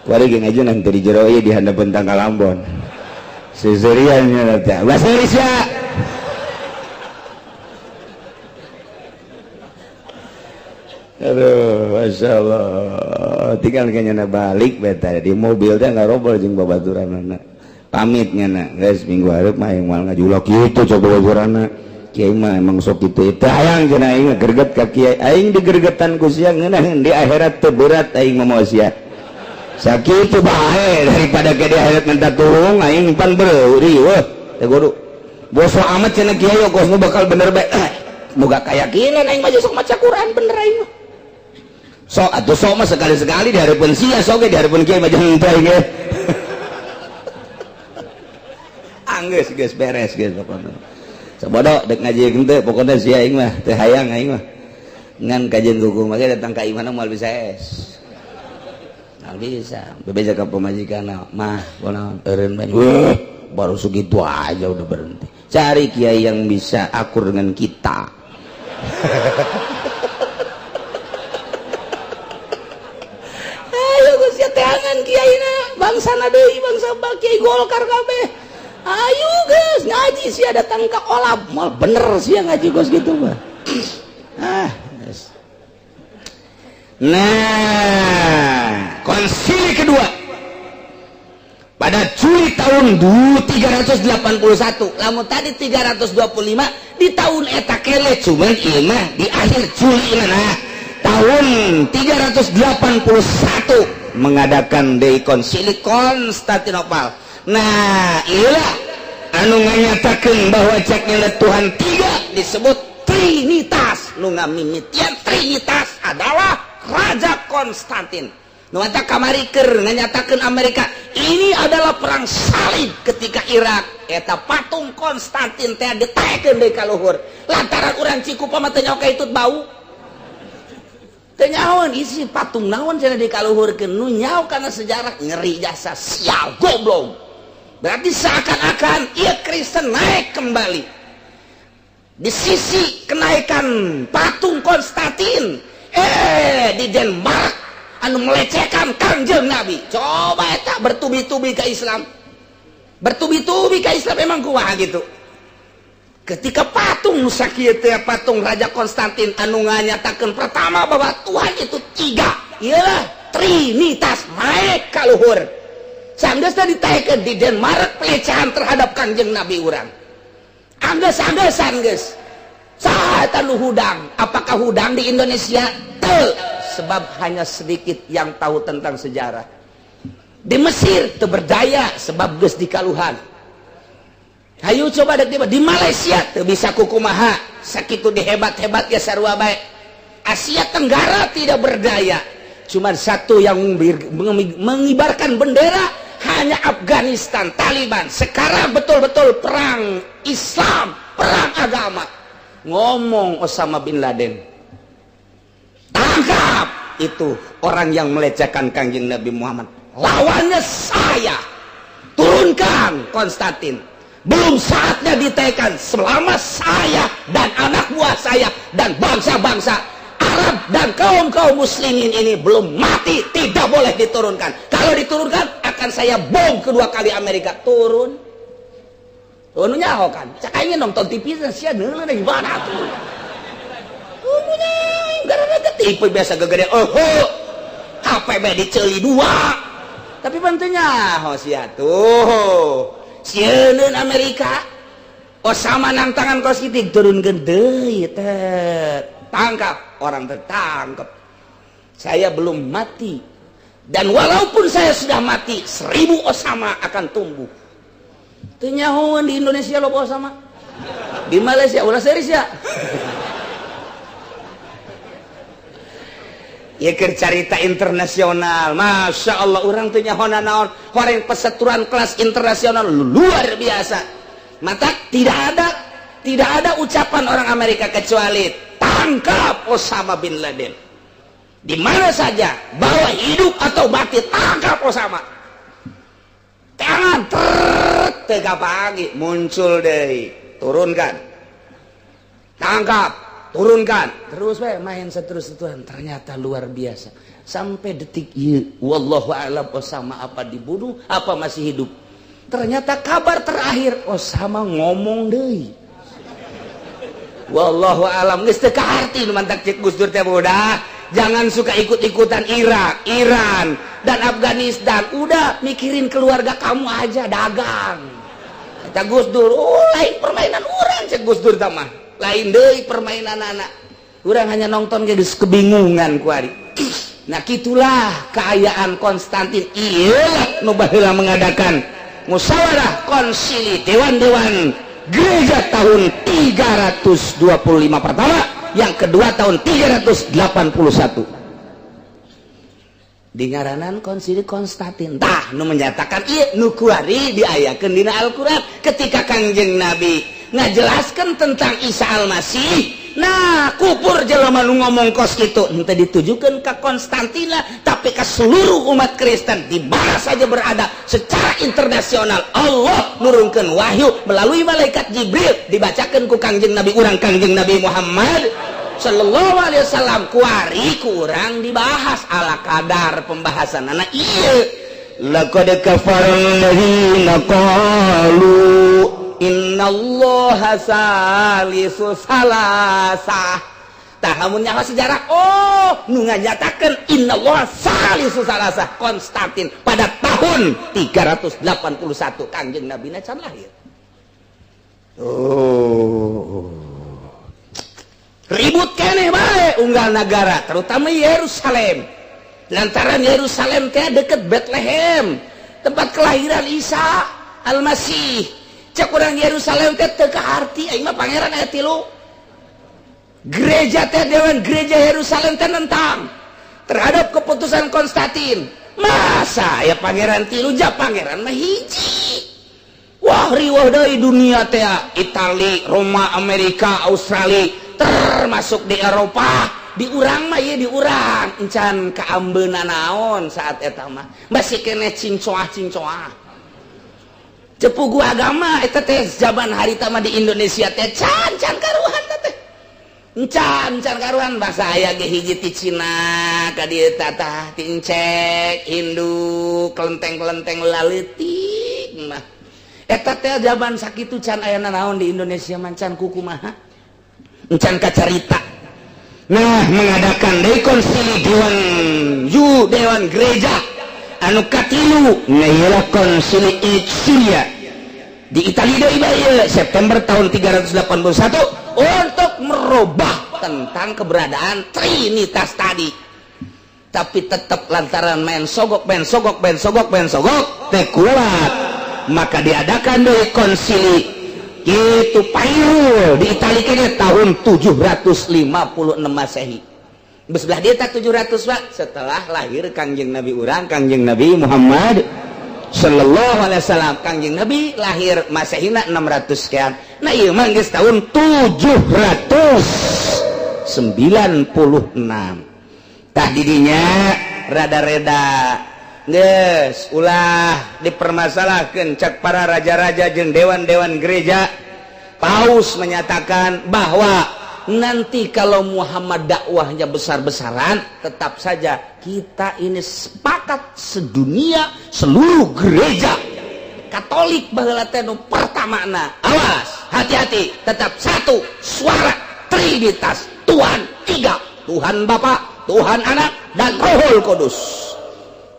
Kuari ge ngaji nanti di jero ieu di handapeun Tangkal Ambon. Seserian nya teh. Bahasa Indonesia. Aduh, Masya Allah. Tinggal kayaknya balik beta di mobil teh ngarobol jeung babaturanna. Pamit nyana, guys, minggu hareup mah yang moal ngaji ulah kitu coba babaturanna. Kiai mah emang sok kitu teh hayang cenah aing greget ka kiai, aing digergetan ku sia ngeunah di akhirat teu berat aing mah moal sia. Sakitu bae daripada ke di akhirat minta tulung aing pan beuri weuh teh kudu. Boso amat cenah kiai kosna bakal bener bae. Boga kayakinan aing mah sok maca Quran bener aing mah. Sok atuh sok mah sekali-sekali di hareupeun sia sok ge di hareupeun kiai mah jangan teu ge. Anggeus geus beres geus pokona. Sabodo dek ngaji teu pokona sia aing mah teu hayang aing mah. Ngan kajian kuku mah datang ka imana moal bisa es. Nah bisa, bebeja ke pemajikan mah, konon eureun bae. Baru segitu aja udah berhenti. Cari kiai yang bisa akur dengan kita. Ayo geus ya teangan kiaina, bangsana deui, bangsa kiai Golkar kabeh. Ayo geus ngaji sia datang ka olam, mal bener sia ngaji geus gitu mah. Nah, konsili kedua pada Juli tahun 381. Lamun tadi 325 di tahun eta kele cuman ieu mah di akhir Juli nah tahun 381 mengadakan deui konsili Konstantinopel. Nah, inilah anu nganyatakeun bahwa cekna Tuhan tiga disebut Trinitas. Nu ngamimitian Trinitas adalah Raja Konstantin. nuanta kamari keur nganyatakeun Amerika ini adalah perang salib ketika Irak eta patung Konstantin teh ditaekeun deui ka luhur lantaran urang Cikupa mah teu nyaho ka itut bau teu nyahoan isi patung naon cenah dikaluhurkeun nu nyaho kana sejarah ngeri jasa sial goblok berarti seakan-akan ieu Kristen naik kembali di sisi kenaikan patung Konstantin di Denmark anu melecehkan Kangjeng Nabi coba eta bertubi-tubi ke Islam emang kumaha gitu ketika patung nusa kieu teh patung Raja Konstantin anu nganyatakeun pertama bahwa Tuhan itu 3 ialah Trinitas naik ka luhur sanggeusna ditaekeun di Denmark pelecehan terhadap Kangjeng Nabi urang anggeus-anggesan geus saha nu hudang apakah hudang di Indonesia teu sebab hanya sedikit yang tahu tentang sejarah di Mesir teu berdaya sebab geus dikaluhan hayu coba di Malaysia teu bisa kukumaha sakitu dihebat-hebat ya sarua bae Asia Tenggara tidak berdaya cuman satu yang mengibarkan bendera hanya Afghanistan Taliban sekarang betul-betul perang Islam perang agama ngomong Osama bin Laden tangkap itu orang yang melecehkan Kangjeng Nabi Muhammad lawannya saya turunkan Konstantin belum saatnya ditekan selama saya dan anak buah saya dan bangsa-bangsa Arab dan kaum-kaum muslimin ini belum mati tidak boleh diturunkan kalau diturunkan akan saya bom kedua kali Amerika turun nyaho kan cak aing nonton TV sia neuleuh gimana tuh punya gara-gara ketipu biasa gegede HP be diceuli 2 tapi pentingnya sia tuh sieun Amerika Osama nang tangan kos kitik turunkeun deui tangkap orang tertangkap saya belum mati dan walaupun saya sudah mati 1000 Osama akan tumbuh teu nyahoan di Indonesia loba Osama di Malaysia ulah serius ya ya keur carita internasional Masya Allah orang teu nyahoan naon horeng peseturan kelas internasional luar biasa mata tidak ada ucapan orang Amerika kecuali tangkap Osama bin Laden di mana saja bawa hidup atau mati tangkap Osama tangan tega pagi muncul deh turunkan tangkap turunkan terus main seterus-terusan ternyata luar biasa sampai detik ieu wallahu a'lam Osama apa dibunuh apa masih hidup ternyata kabar terakhir Osama ngomong deui wallahu a'lam geus teu kaharti nu mantak cek Gus Dur teh udah jangan suka ikut-ikutan Irak, Iran dan Afghanistan udah mikirin keluarga kamu aja dagang kata Gus Dur lain permainan urang cek Gus Dur teh mah lain deui permainan anak urang hanya nonton geus kebingungan ku ari nah gitulah keayaan Konstantin ieu nu baheula mengadakan musyawarah konsili dewan-dewan gereja tahun 325 pertama yang kedua tahun 381 di ngaranan konsili Konstantin tah nu menyatakan ieu nu kuari diayakeun dina Al-Qur'an ketika Kangjeng Nabi ngajelaskan tentang Isa Al-Masih nah kupur jelema nu ngomong kos kitu henteu ditujukeun ka Konstantina tapi ka seluruh umat Kristen di mana saja berada secara internasional Allah nurunkeun wahyu melalui malaikat Jibril dibacakeun ku Kangjeng Nabi urang Kangjeng Nabi Muhammad sallallahu alaihi wasallam kuari kurang dibahas ala kadar pembahasan anak ieu laqad kafara alladziina qalu innallaha salisu salasah tah lamun nyaho sejarah nu nganyatakeun innallaha salisu salasah Konstantin pada tahun 381 Kangjeng Nabi na can lahir ribut keneh bae unggal negara terutama Yerusalem lantaran Yerusalem teh deket Bethlehem tempat kelahiran Isa Al-Masih cek urang Yerusalem teh teu kaharti aing mah pangeran aya 3 gereja teh dewan gereja Yerusalem teh nentang terhadap keputusan Konstantin. Masa ya pangeran tilu ja pangeran mah hiji. Wah riweuh deui dunia teh, Itali, Roma, Amerika, Australia, termasuk di Eropa. Di urang mah ieu di urang encan kaambeuna naon saat eta mah. Masih kene cincoah-cincoah. Cepugu agama eta teh zaman harita mah di Indonesia teh can karuhan teh. Encan karuhan bahasa aya ge hiji ti Cina ka dieu tah ti Encek, Hindu, kelenteng-kelenteng laleutik mah. Eta teh zaman sakitu can aya naon di Indonesia mancan kukumaha. Encan kacarita. Nah, mengadakan deui konsili dewan gereja anu katilu ngayalah konsili Nicea di Italia deui bae September tahun 381 untuk merubah tentang keberadaan Trinitas tadi. Tapi tetap lantaran main sogok teh kuat, maka diadakan deui konsili itu payul di Italia kene tahun 756 Masehi. Besebelah dia tak 700 Pak setelah lahir Kangjeng Nabi urang Kangjeng Nabi Muhammad sallallahu alaihi wasallam. Kangjeng Nabi lahir Masehina 600 sekian. Nah ieu mah geus tahun 796. Tah didinya rada-reda geus ulah dipermasalahkeun cek para raja-raja jeung dewan-dewan gereja. Paus menyatakan bahwa nanti kalau Muhammad dakwahnya besar-besaran, tetap saja kita ini sepakat sedunia seluruh gereja Katolik baheula teh nu pertamana. Awas, hati-hati, tetap satu suara Trinitas, Tuhan tiga, Tuhan Bapa, Tuhan Anak dan Rohul Kudus.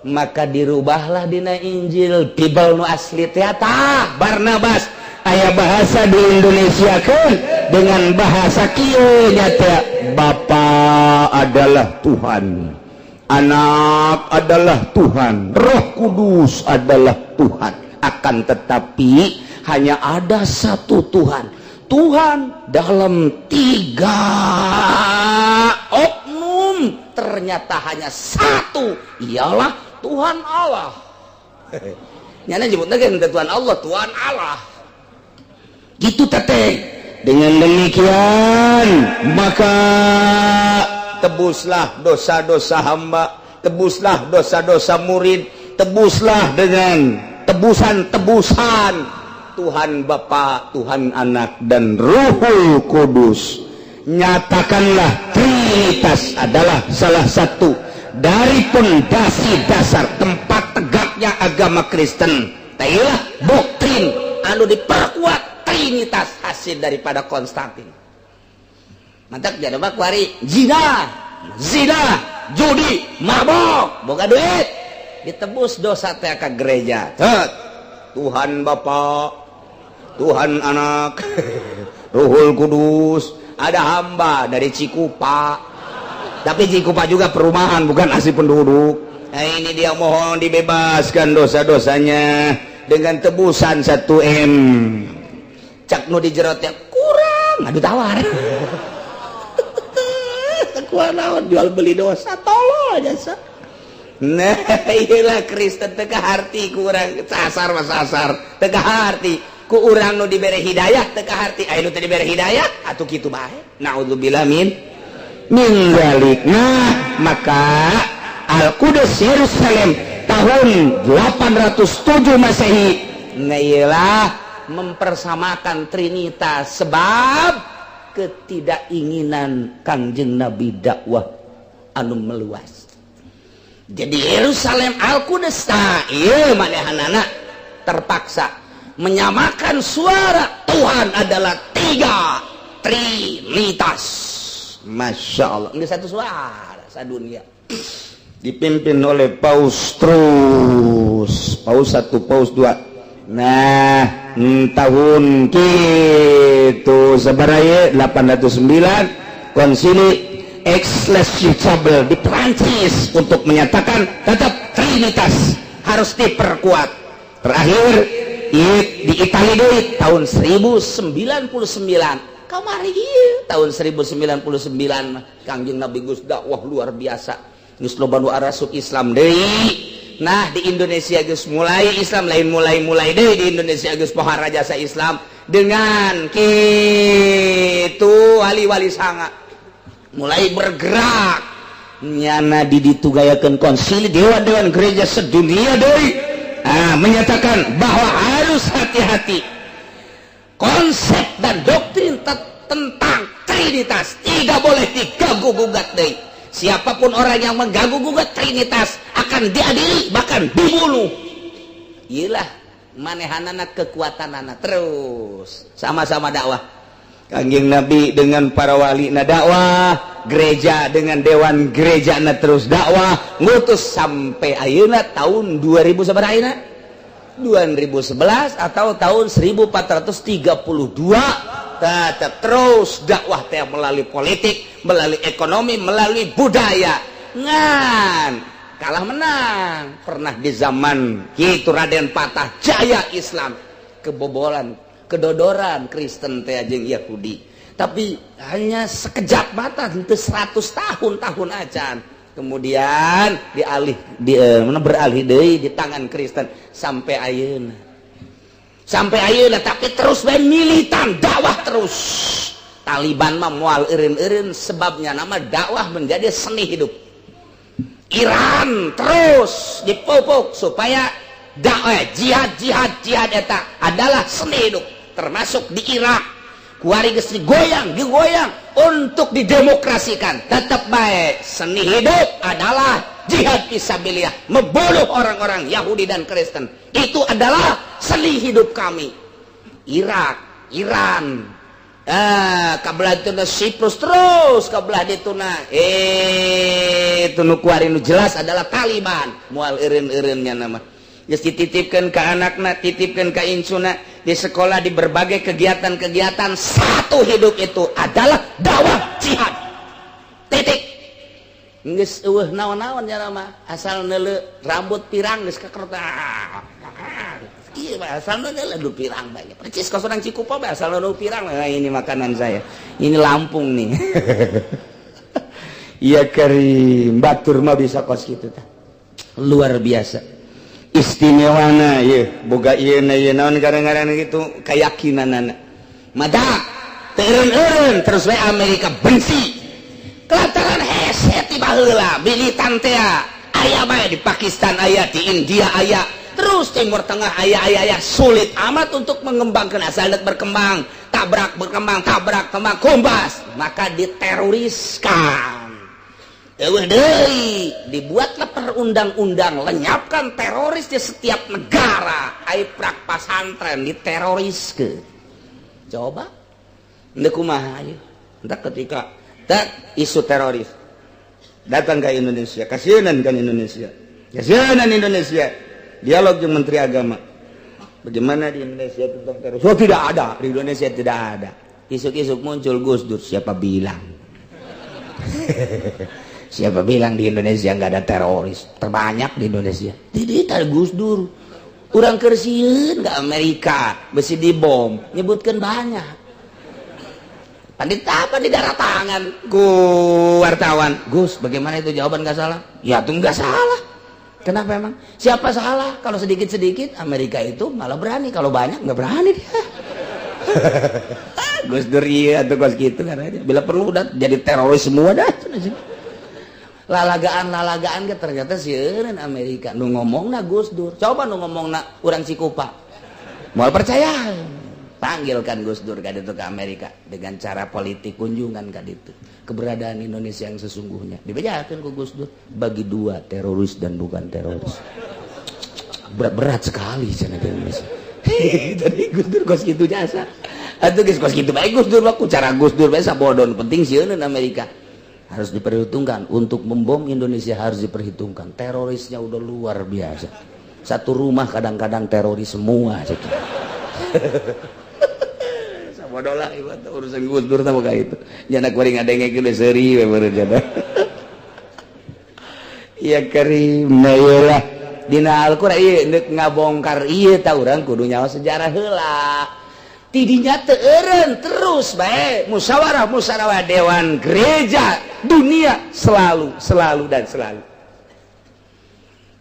Maka dirubahlah dina Injil Bible nu asli teh tah Barnabas aya bahasa di Indonesia kan dengan bahasa kieu nya Bapa adalah Tuhan, Anak adalah Tuhan, Roh Kudus adalah Tuhan. Akan tetapi hanya ada satu Tuhan. Tuhan dalam tiga oknum, ternyata hanya satu, ialah Tuhan Allah. Nyana nyebutna kan Tuhan Allah, Tuhan Allah. Gitu teteh. Dengan demikian maka tebuslah dosa-dosa hamba, tebuslah dosa-dosa murid, tebuslah dengan tebusan-tebusan Tuhan Bapa, Tuhan Anak dan Ruhul Kudus. Nyatakanlah Trinitas adalah salah satu dari pondasi dasar tempat tegaknya agama Kristen. Tailah doktrin anu diperkuat Trinitas hasil daripada Konstantin. Mantap jadi bak wari zina, judi, mabok, boga duit, ditebus dosa teh ka gereja. Tuhan Bapa, Tuhan Anak, Ruhul Kudus. Ada hamba dari Cikupa, tapi Cikupa juga perumahan bukan asli penduduk. Nah ini dia mohon dibebaskan dosa-dosanya dengan tebusan 1 M. Cak nu dijerotnya kurang, aduh tawar. Kuat naon jual beli dosa tolol aja. Nah, iyalah Kristen teu kaharti kurang sasar mah sasar, teu kaharti ku urang nu dibere hidayah teu kaharti aya nu teu dibere hidayah atuh kitu bae. Naudzubillah min zalik. Nah, maka Al-Qudus Yerusalem tahun 807 Masehi ngailah mempersamakan Trinitas sebab ketidakinginan Kangjeng Nabi dakwah anu meluas. Jadi Yerusalem Al-Qudus ieu manehanana terpaksa menyamakan suara Tuhan adalah tiga, Trinitas. Masya Allah, ini satu suara sadunia. Dipimpin oleh Paus terus, Paus 1, Paus 2. Nah, tahun gitu sebaraya 809 konsili Aix-les-Chapelle di Prancis untuk menyatakan tetap Trinitas harus diperkuat. Terakhir di Italia deui tahun 1099 kamari tahun 1099 Kangjeng Nabi Gus dakwah luar biasa geus loba nu arasuk Islam deui. Nah di Indonesia geus mulai Islam lain mulai deui di Indonesia geus pohara jasa Islam dengan kitu wali-wali sanga mulai bergerak nyana di ditu gayakeun konsili dewan-dewan gereja sedunia deui menyatakan bahwa harus hati-hati konsep dan doktrin tentang Trinitas tidak boleh diganggu-gugat deui. Siapapun orang yang mengganggu-gugat Trinitas akan diadili bahkan dibunuh. Iyalah manehanana kekuatanana terus sama-sama dakwah. Kangjeng Nabi dengan para wali na dakwah, gereja dengan dewan gereja na terus dakwah, ngutus sampai ayeuna tahun 2000 sabaraha ayeuna? 2011 atau tahun 1432 tetap terus dakwah teh melalui politik, melalui ekonomi, melalui budaya. Ngan kalah menang pernah di zaman kitu Raden Patah Jaya Islam kebobolan kedodoran Kristen teh jeung Yahudi tapi hanya sekejap mata henteu 100 tahun acan kemudian beralih deui di tangan Kristen sampai ayeuna tapi terus bae militan dakwah terus. Taliban mah moal eureun-eureun sebabnya nama dakwah menjadi seni hidup. Iran terus dipupuk supaya dakwah jihad eta adalah seni hidup termasuk di Irak kuari geus digoyang untuk didemokrasikan tetap baik seni hidup adalah jihad fisabilillah membunuh orang-orang Yahudi dan Kristen itu adalah seni hidup kami. Irak Iran kabelah itu Siprus terus kabelah dituna itu nu kuari nu jelas adalah Taliban moal eureun-eureunnya nama geus dititipkeun ka anakna titipkeun ka insuna di sekolah di berbagai kegiatan-kegiatan satu hidup itu adalah dakwah jihad titik geus eueuh naon-naon nya mah asal neuleu rambut pirang geus kakerta iya asal neuleu pirang bae percis ka sorang Cikupa bae asal neuleu pirang ini makanan saya ini Lampung nih iya Karim batur mah bisa kos kitu tah luar biasa istimewana ya boga ieu naon garang-garang gitu keyakinanana madak teureun terus we Amerika benci kelantaran hese ti baheula militan teh aya bae di Pakistan aya di India aya terus Timur Tengah aya sulit amat untuk mengembangkan asal berkembang tabrak kembang kumbas maka diteroriskan. Dibuatlah perundang-undang lenyapkan teroris di setiap negara aiprak pasantren diteroriskeun coba ndeu kumaha ieu entar ketika isu teroris datang ke Indonesia kasieunan Indonesia dialog dengan Menteri Agama bagaimana di Indonesia tentang teroris tidak ada di Indonesia tidak ada isuk-isuk muncul Gus Dur siapa bilang siapa bilang di Indonesia nggak ada teroris terbanyak di Indonesia tidak Gus Dur kurang kersieun ke Amerika besi dibom nyebutkan banyak pandit apa di darah tangan ku wartawan Gus bagaimana itu jawaban nggak salah ya tuh nggak salah kenapa emang siapa salah kalau sedikit-sedikit Amerika itu malah berani kalau banyak nggak berani dia Gus Dur iya tuh kos gitu kan aja bila perlu udah jadi teroris semua dah lalagaan ke ternyata sieun Amerika nu ngomongna Gus Dur coba nu ngomongna urang Cikupa moal percaya panggilkan Gus Dur ka ditu ke Amerika dengan cara politik kunjungan ka ditu keberadaan Indonesia yang sesungguhnya dibejakeun ku Gus Dur bagi dua teroris dan bukan teroris berat sekali cenah Indonesia tadi Gus Dur kos kitu jasa atuh geus kos kitu bae Gus Dur mah ku cara Gus Dur bae sabodon penting sieun Amerika harus diperhitungkan untuk membom Indonesia harus diperhitungkan terorisnya udah luar biasa satu rumah kadang-kadang teroris semua sabodolah ibarat urusan Gus Dur sama kayak itu jana kuring ngadengkeun geus seuri we meureun jana iya Karim nah dina Al-Qur'an ieu ngabongkar ieu tah urang kudu nyawa sejarah heula tidinya teureun terus bae musyawarah dewan gereja dunia selalu dan selalu.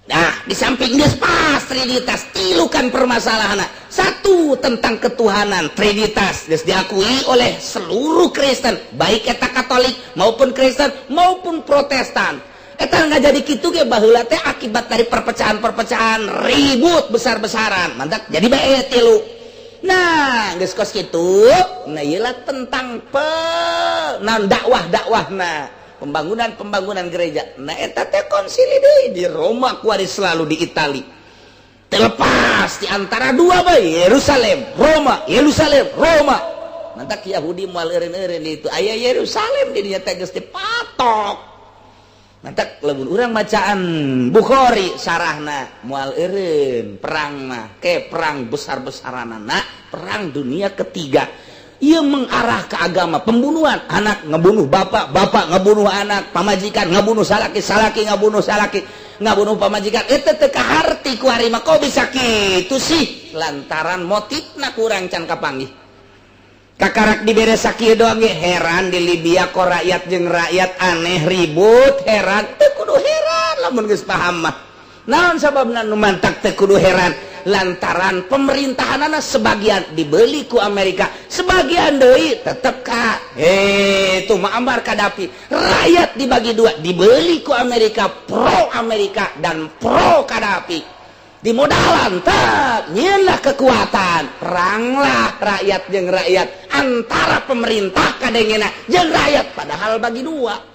Nah, di samping geus pas trinitas tilukan permasalahan. Satu tentang ketuhanan, trinitas geus diakui oleh seluruh Kristen, baik eta Katolik maupun Kristen maupun Protestan. Eta nggak jadi kitu ge baheula teh akibat dari perpecahan-perpecahan, ribut besar-besaran. Mantap jadi bae tilu. Nah, geus kos kitu, nah ieu lah tentang dakwah-dakwahna. Pembangunan gereja. Nah eta teh konsili deui di Roma kuari selalu di Itali. Terlepas di antara dua bae Yerusalem, Roma. Mantap Yahudi moal eureun-eureun itu aya Yerusalem di dinya teh geus dipatok. Mantap lamun urang bacaan Bukhari sarahna moal eureun perang mah ke perang besar-besaranana, perang dunia ketiga. Ia mengarah ke agama pembunuhan, anak ngebunuh bapak, bapak ngebunuh anak, pamajikan ngebunuh salaki, salaki ngebunuh salaki, ngebunuh pamajikan. Itu teka harti ku hari mah kok bisa gitu sih? Lantaran motifna kurang can kapanggih. Kakarak dibere sakieu doang ge heran di Libya kok rakyat jeung rakyat aneh ribut, heran teu kudu heran lamun geus paham mah. Naon sababna nu mantak teu kudu heran? Lantaran pemerintahanana sebagian dibeli ku Amerika, sebagian deui tetep ka itu Muammar Gaddafi. Rakyat dibagi dua, dibeli ku Amerika, pro Amerika dan pro Gaddafi. Di modalan tak nyeunlah kekuatan, peranglah rakyat jeung rakyat antara pemerintah kadengena jeung rakyat, padahal bagi dua.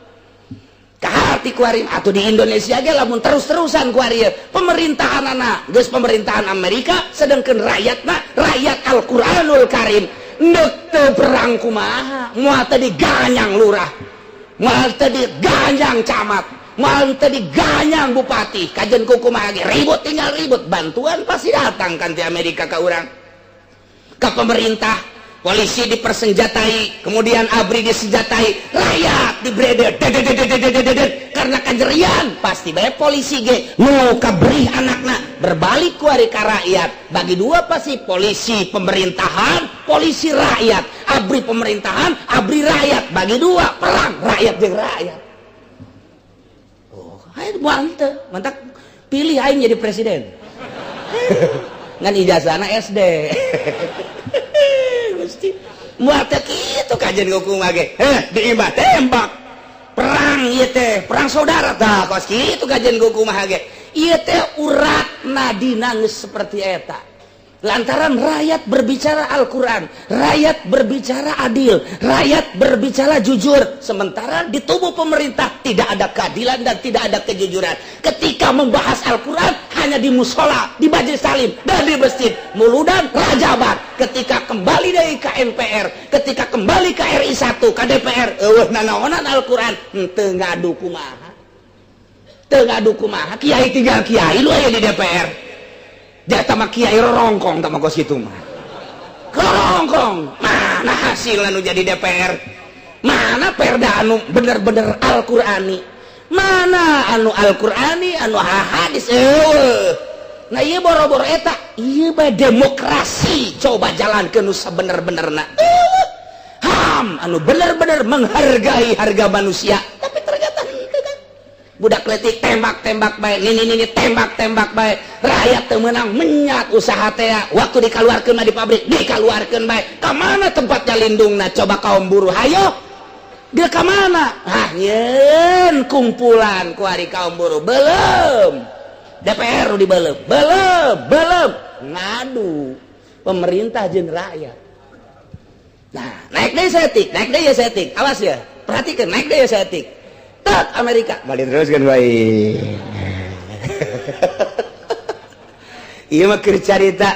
Kahati kuarim atau di Indonesia ge lamun terus-terusan kuarim pemerintahan geus pemerintahan Amerika sedangkan rakyatna rakyat Al-Qur'anul Karim neuk teu perang kumaha moal teh diganyang lurah moal teh diganyang camat moal teh diganyang bupati kajen kumaha ge ribut tinggal ribut bantuan pasti datang kan di Amerika ka urang ka pemerintah. Polisi dipersenjatai, kemudian ABRI disenjatai, rakyat dibredel, karena kejerian pasti bae polisi ge nu kabrih anakna berbalik ku ari ka rakyat. Bagi dua pasti polisi pemerintahan, polisi rakyat, ABRI pemerintahan, ABRI rakyat, bagi dua perang rakyat jeung rakyat. Oh, ayo mantap pilih aing jadi presiden. Ngan ijazahna SD. Mesti moal teh kitu kajen kumaha ge. Diimbah tembak. Perang ieu teh, perang saudara tah kos kitu kajen kumaha ge. Ieu teh uratna dina geus seperti eta. Lantaran rakyat berbicara Al-Quran, rakyat berbicara adil, rakyat berbicara jujur. Sementara di tubuh pemerintah tidak ada keadilan dan tidak ada kejujuran. Ketika membahas Al-Quran hanya di musola, di majelis salim, dan di masjid. Muludan rajabat. Ketika kembali dari ke MPR, ketika kembali ke RI 1, ke DPR, nanaonan Al-Quran, teu ngadu kumaha. Teu ngadu kumaha, kiai tinggal kiai lu aya di DPR. Dia sama kiai rongkong sama kos itu mah. Rongkong. Mana hasilnya nu jadi DPR? Mana perda anu bener-bener Al-Qur'ani? Mana anu Al-Qur'ani anu hadis? Nah ieu boro-boro eta, ieu bae demokrasi. Coba jalankeun nu sabener-benerna. Ham anu bener-bener menghargai harga manusia. Tapi ternyata budak letik tembak-tembak baik, ini tembak-tembak baik, rakyat teu meunang menyat usaha teh waktu dikaluarkeun di pabrik dikaluarkeun baik. Ka mana tempatnya lindungna? Coba kaum buruh hayo dia ka mana? Nyeun kumpulan ku ari kaum buruh belum DPR dibelem belum ngadu pemerintah jeung rakyat. Nah naik deui setik awas ya perhatikan naik deui setik tak Amerika balik terus kan baik. Iya mah keur carita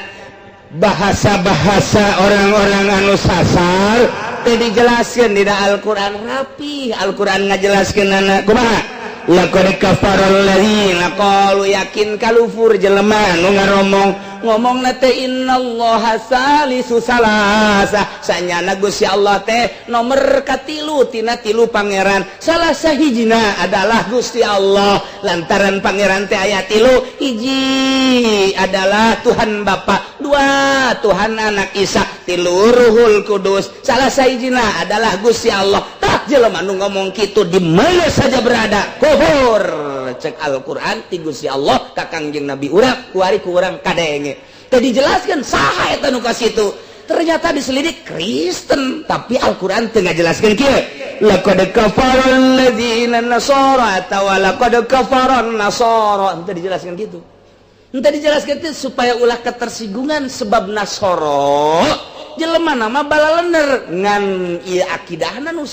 bahasa-bahasa orang-orang anu sasar teh dijelaskeun dina Al-Qur'an rapi. Al-Qur'an ngajelaskeunana kumaha? Laqad kafarul ladzina qalu yakin kalufur jelema nu ngaromong ngomong teh innallaha salisu salasa sanyana Gusti Allah teh nomor katilu tina tilu pangeran salah sahijina adalah Gusti Allah lantaran pangeran teh aya tilu hiji adalah Tuhan Bapa dua Tuhan Anak Isa tilu Ruhul Kudus salah sahijina adalah Gusti Allah tah jelema nu ngomong kitu di mana saja berada kufur cek Al-Qur'an ti Gusti Allah ka Kangjeng Nabi urang kuari ku urang kadenge teh dijelaskeun saha eta nu ka situ ternyata diselidik Kristen tapi Al-Qur'an teu ngajelaskeun kieu laqad kafara alladzina nasara atawa laqad kafara nasara teu dijelaskeun kitu teu dijelaskeun teh supaya ulah ketersinggungan sebab nasara jelema nama balalener ngan ieu akidahna nu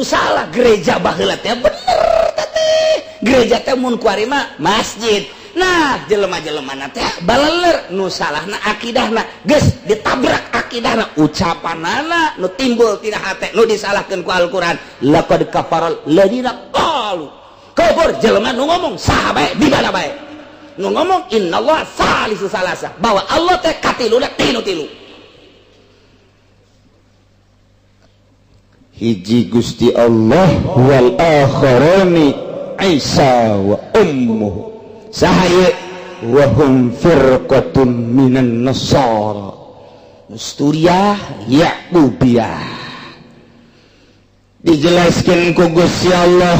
salah gereja baheula teh bener teh gereja teh mun kuari mah masjid nah jelema-jelemana teh baleler nu salahna akidahna geus ditabrak akidahna ucapanana nu timbul tina hate nu disalahkeun ku Al-Qur'an laqad kafaral ladina qalu kafir jelema nu ngomong saha bae di mana bae nu ngomong innallaha salisu salasa bahwa Allah teh katiluna tilu hiji Gusti Allah wal akharani Isa wa ummuhu sahaya wa hum firqatun minan nasara Nusturiyah Ya'bubiyah dijelaskan ku Gusti Allah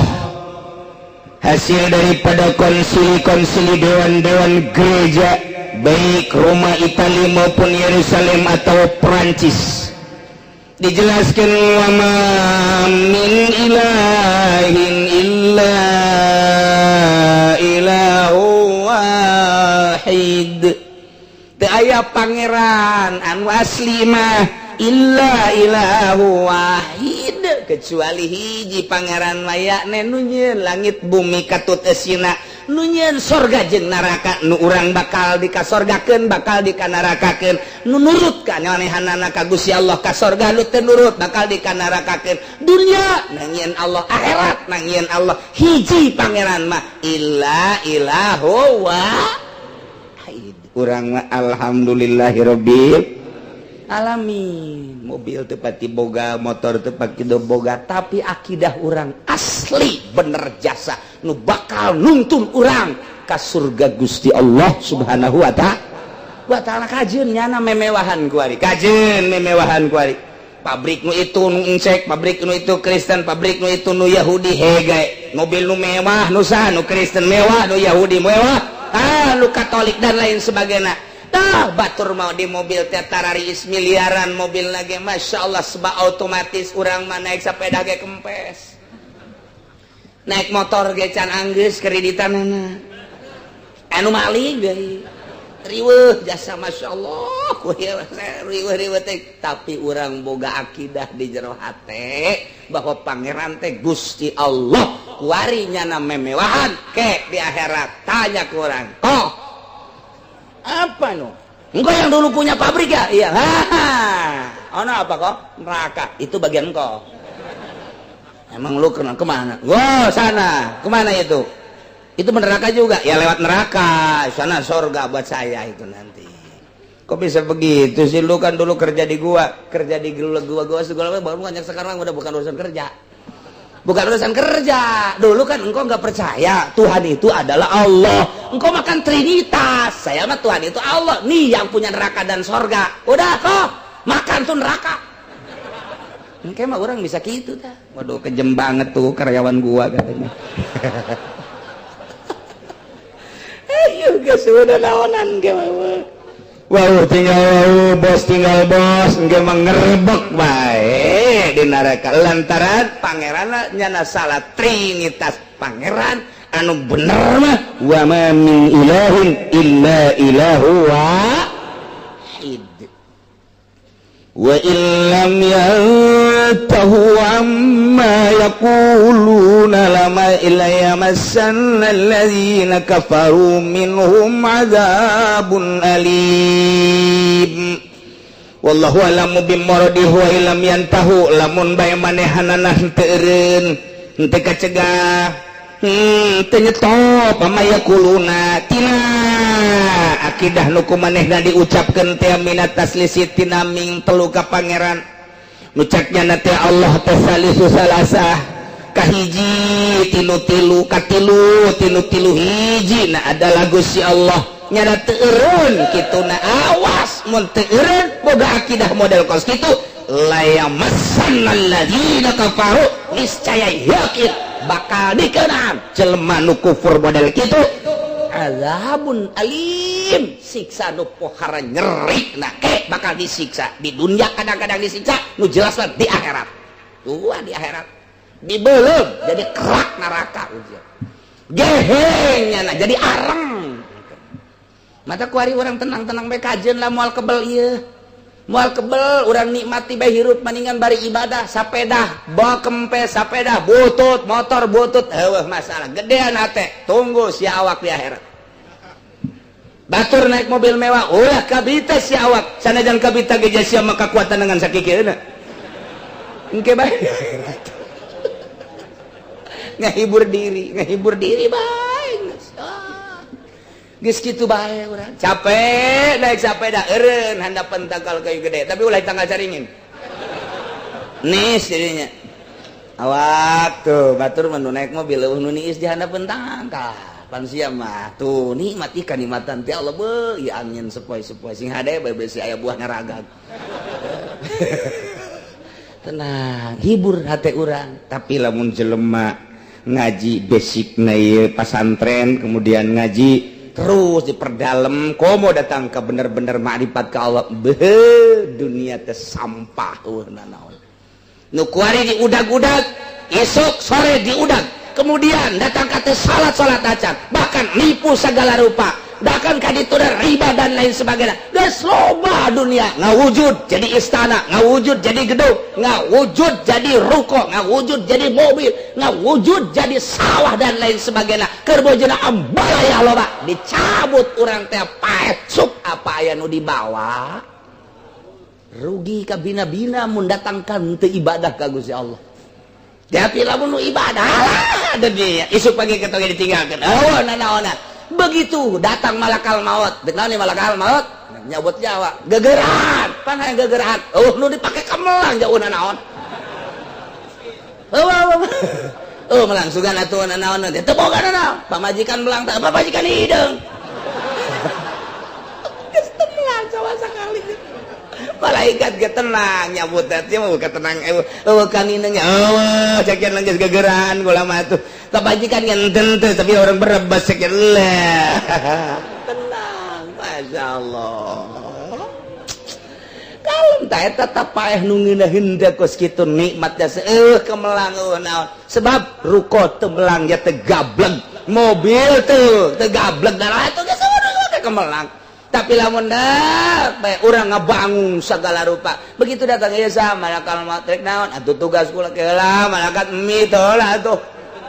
hasil daripada konsili dewan-dewan gereja baik Roma, Italia maupun Yerusalem atau Perancis dijelaskan wa ma min ilahin illa ilahu wahid teu aya pangeran anu asli mah illa ilahu wahid kecuali hiji pangeran mayakne nu nyieun langit bumi katut eusina nu nyieun sorga jeung neraka nu urang bakal dikasorgakeun bakal dikanarakakeun nu nurut ka nyanehanana ka Gusti Allah ka sorga nu teu nurut bakal dikanarakakeun dunya nangieun Allah akhirat nangieun Allah hiji pangeran mah illa ilahu wahid urang mah alhamdulillahirabbil alamin mobil tepati boga motor tepati boga tapi akidah orang asli bener jasa nu bakal nuntun orang ka surga Gusti Allah subhanahu wa ta'ala kajeun nyana memewahan kuari kajeun memewahan kuari pabrik nu itu nu encek pabrik nu itu Kristen pabrik nu itu nu Yahudi hege mobil nu mewah nu saha nu Kristen mewah nu Yahudi mewah nu Katolik dan lain sebagainya batur mau di mobil teh tararis miliaran mobil lagi Masya Allah sebab otomatis orang mah naik sepeda ge kempes naik motor ge can anggeus kreditan anu maling deui riweuh jasa Masya Allah riweuh teh tapi orang boga akidah di jero hate bahwa pangeran teh Gusti Allah kuari nyana memewahan ke di akhirat tanya ku urang kok apa no? Engkau yang dulu punya pabrik ya? Iya. Ono apa kok? Neraka. Itu bagian engkau. Emang lu kemana? Wow, sana. Kemana itu? Itu neraka juga. Ya lewat neraka. Sana sorga buat saya itu nanti. Kok bisa begitu sih? Lu kan dulu kerja di gua segala baru banyak sekarang udah bukan urusan kerja. Bukan urusan kerja. Dulu kan engkau nggak percaya Tuhan itu adalah Allah. Engkau makan Trinitas. Saya mah Tuhan itu Allah. Nih yang punya neraka dan sorga. Udah kok makan tuh neraka. Kayak mah orang bisa gitu dah. Waduh kejem banget tuh karyawan gua katanya. Ayo guys udah lawanan gimana? Wow tinggal bos nggak mengerebek baik di neraka lantaran pangeran nyana salah Trinitas pangeran anu bener mah wa ma min ilahin illa ilahu wahid wa illam yantahu amma yaquluna lama ilayya massanna alladhina kafaru minhum azabun alim wallahu alamu bimoradihi wa illam yantahu lamun bae manehanana henteu eureun henteu kacegah tenyetop pamaya kuluna tina akidah nuku manehna diucapkeun teh minat taslisit tina ming telu ka pangeran nucaknya nate Allah tasalisu salasah kahiji tilu katilu hiji na adalah Gusti Allah nyana teu eureun kituna awas mun teu eureun boga akidah model kos kitu layamassannal ladzina kafaru niscaya yakin bakal dikeunaan jelema nu kufur model kitu azabun alim siksa nu pohara nyeri na bakal disiksa di dunia kadang-kadang disiksa nu jelas lah di akhirat di akhirat dibeuleuh jadi kerak neraka ujian gehengnya na jadi areng mata kuari orang tenang-tenang bae kajeun lah moal kebel ieu moal kebel urang nikmati bae hirup maningan bari ibadah sapeda bawa kempe sapeda butut motor butut heueuh masalah gedean teh tunggu si awak di akhirat batur naik mobil mewah ulah kabita si awak sanajan kabita ge sia maka kekuatan dengan sakikeuna engke bae ngahibur diri bae geus kitu bae urang capek naik sepeda eureun handapan tangkal kayu gede tapi ulah tanggal caringin nis jadinya awak tuh batur mah naik mobil eueuh nu niis di handapan tangkal pan sia mah tuh nikmati kanikmatan teh Allah beuh ieu angin sepoi-sepoi sing hade bae besi aya buah ngaragag tenang hibur hate urang tapi lamun jelema ngaji basicna ieu pasantren kemudian ngaji terus diperdalam komo datang ke bener-bener makrifat ke Allah dunia teh sampah naon nu kuari diudag-udag esok sore diudag kemudian datang ke salat acan bahkan nipu segala rupa bahkan kaditu riba dan lain sebagainya geus loba dunia ngawujud jadi istana ngawujud jadi gedung ngawujud jadi ruko ngawujud jadi mobil ngawujud jadi sawah dan lain sebagainya keur bojona ambalaya loba dicabut urang teh paet suk apa aya nu dibawa rugi ka bina-bina mun datangkan teu ibadah ka Gusti Allah tapi lamun nu ibadah ada dia isuk pagi ketoge ditinggalkeun eueuh nanaonna begitu datang malakal maut naon nih malakal maut nyabut nyawa gegeran panah gegeran nu dipake kemelang jauhna naon melang sugan atuh naon teh teu boga naon pamajikan melang teh pamajikan hideung geus tenang sawa sakali malaikat ge tenang nyabut teh mah bukan tenang kaninanya cekeun geus gegeran kula mah atuh kebajikan ngenten teh tapi orang berebas sekian lah tenang Masya Allah kalem tak tetap paeh nungguin kos kitu nikmatnya kemelang naon sebab ruko teu melang ya teu gableng mobil teu gableng nah itu geus kemelang tapi lamun da urang ngabangun segala rupa begitu datang ieu sa malakal maut rek naon atuh tugas kula keula malaikat mitolah atuh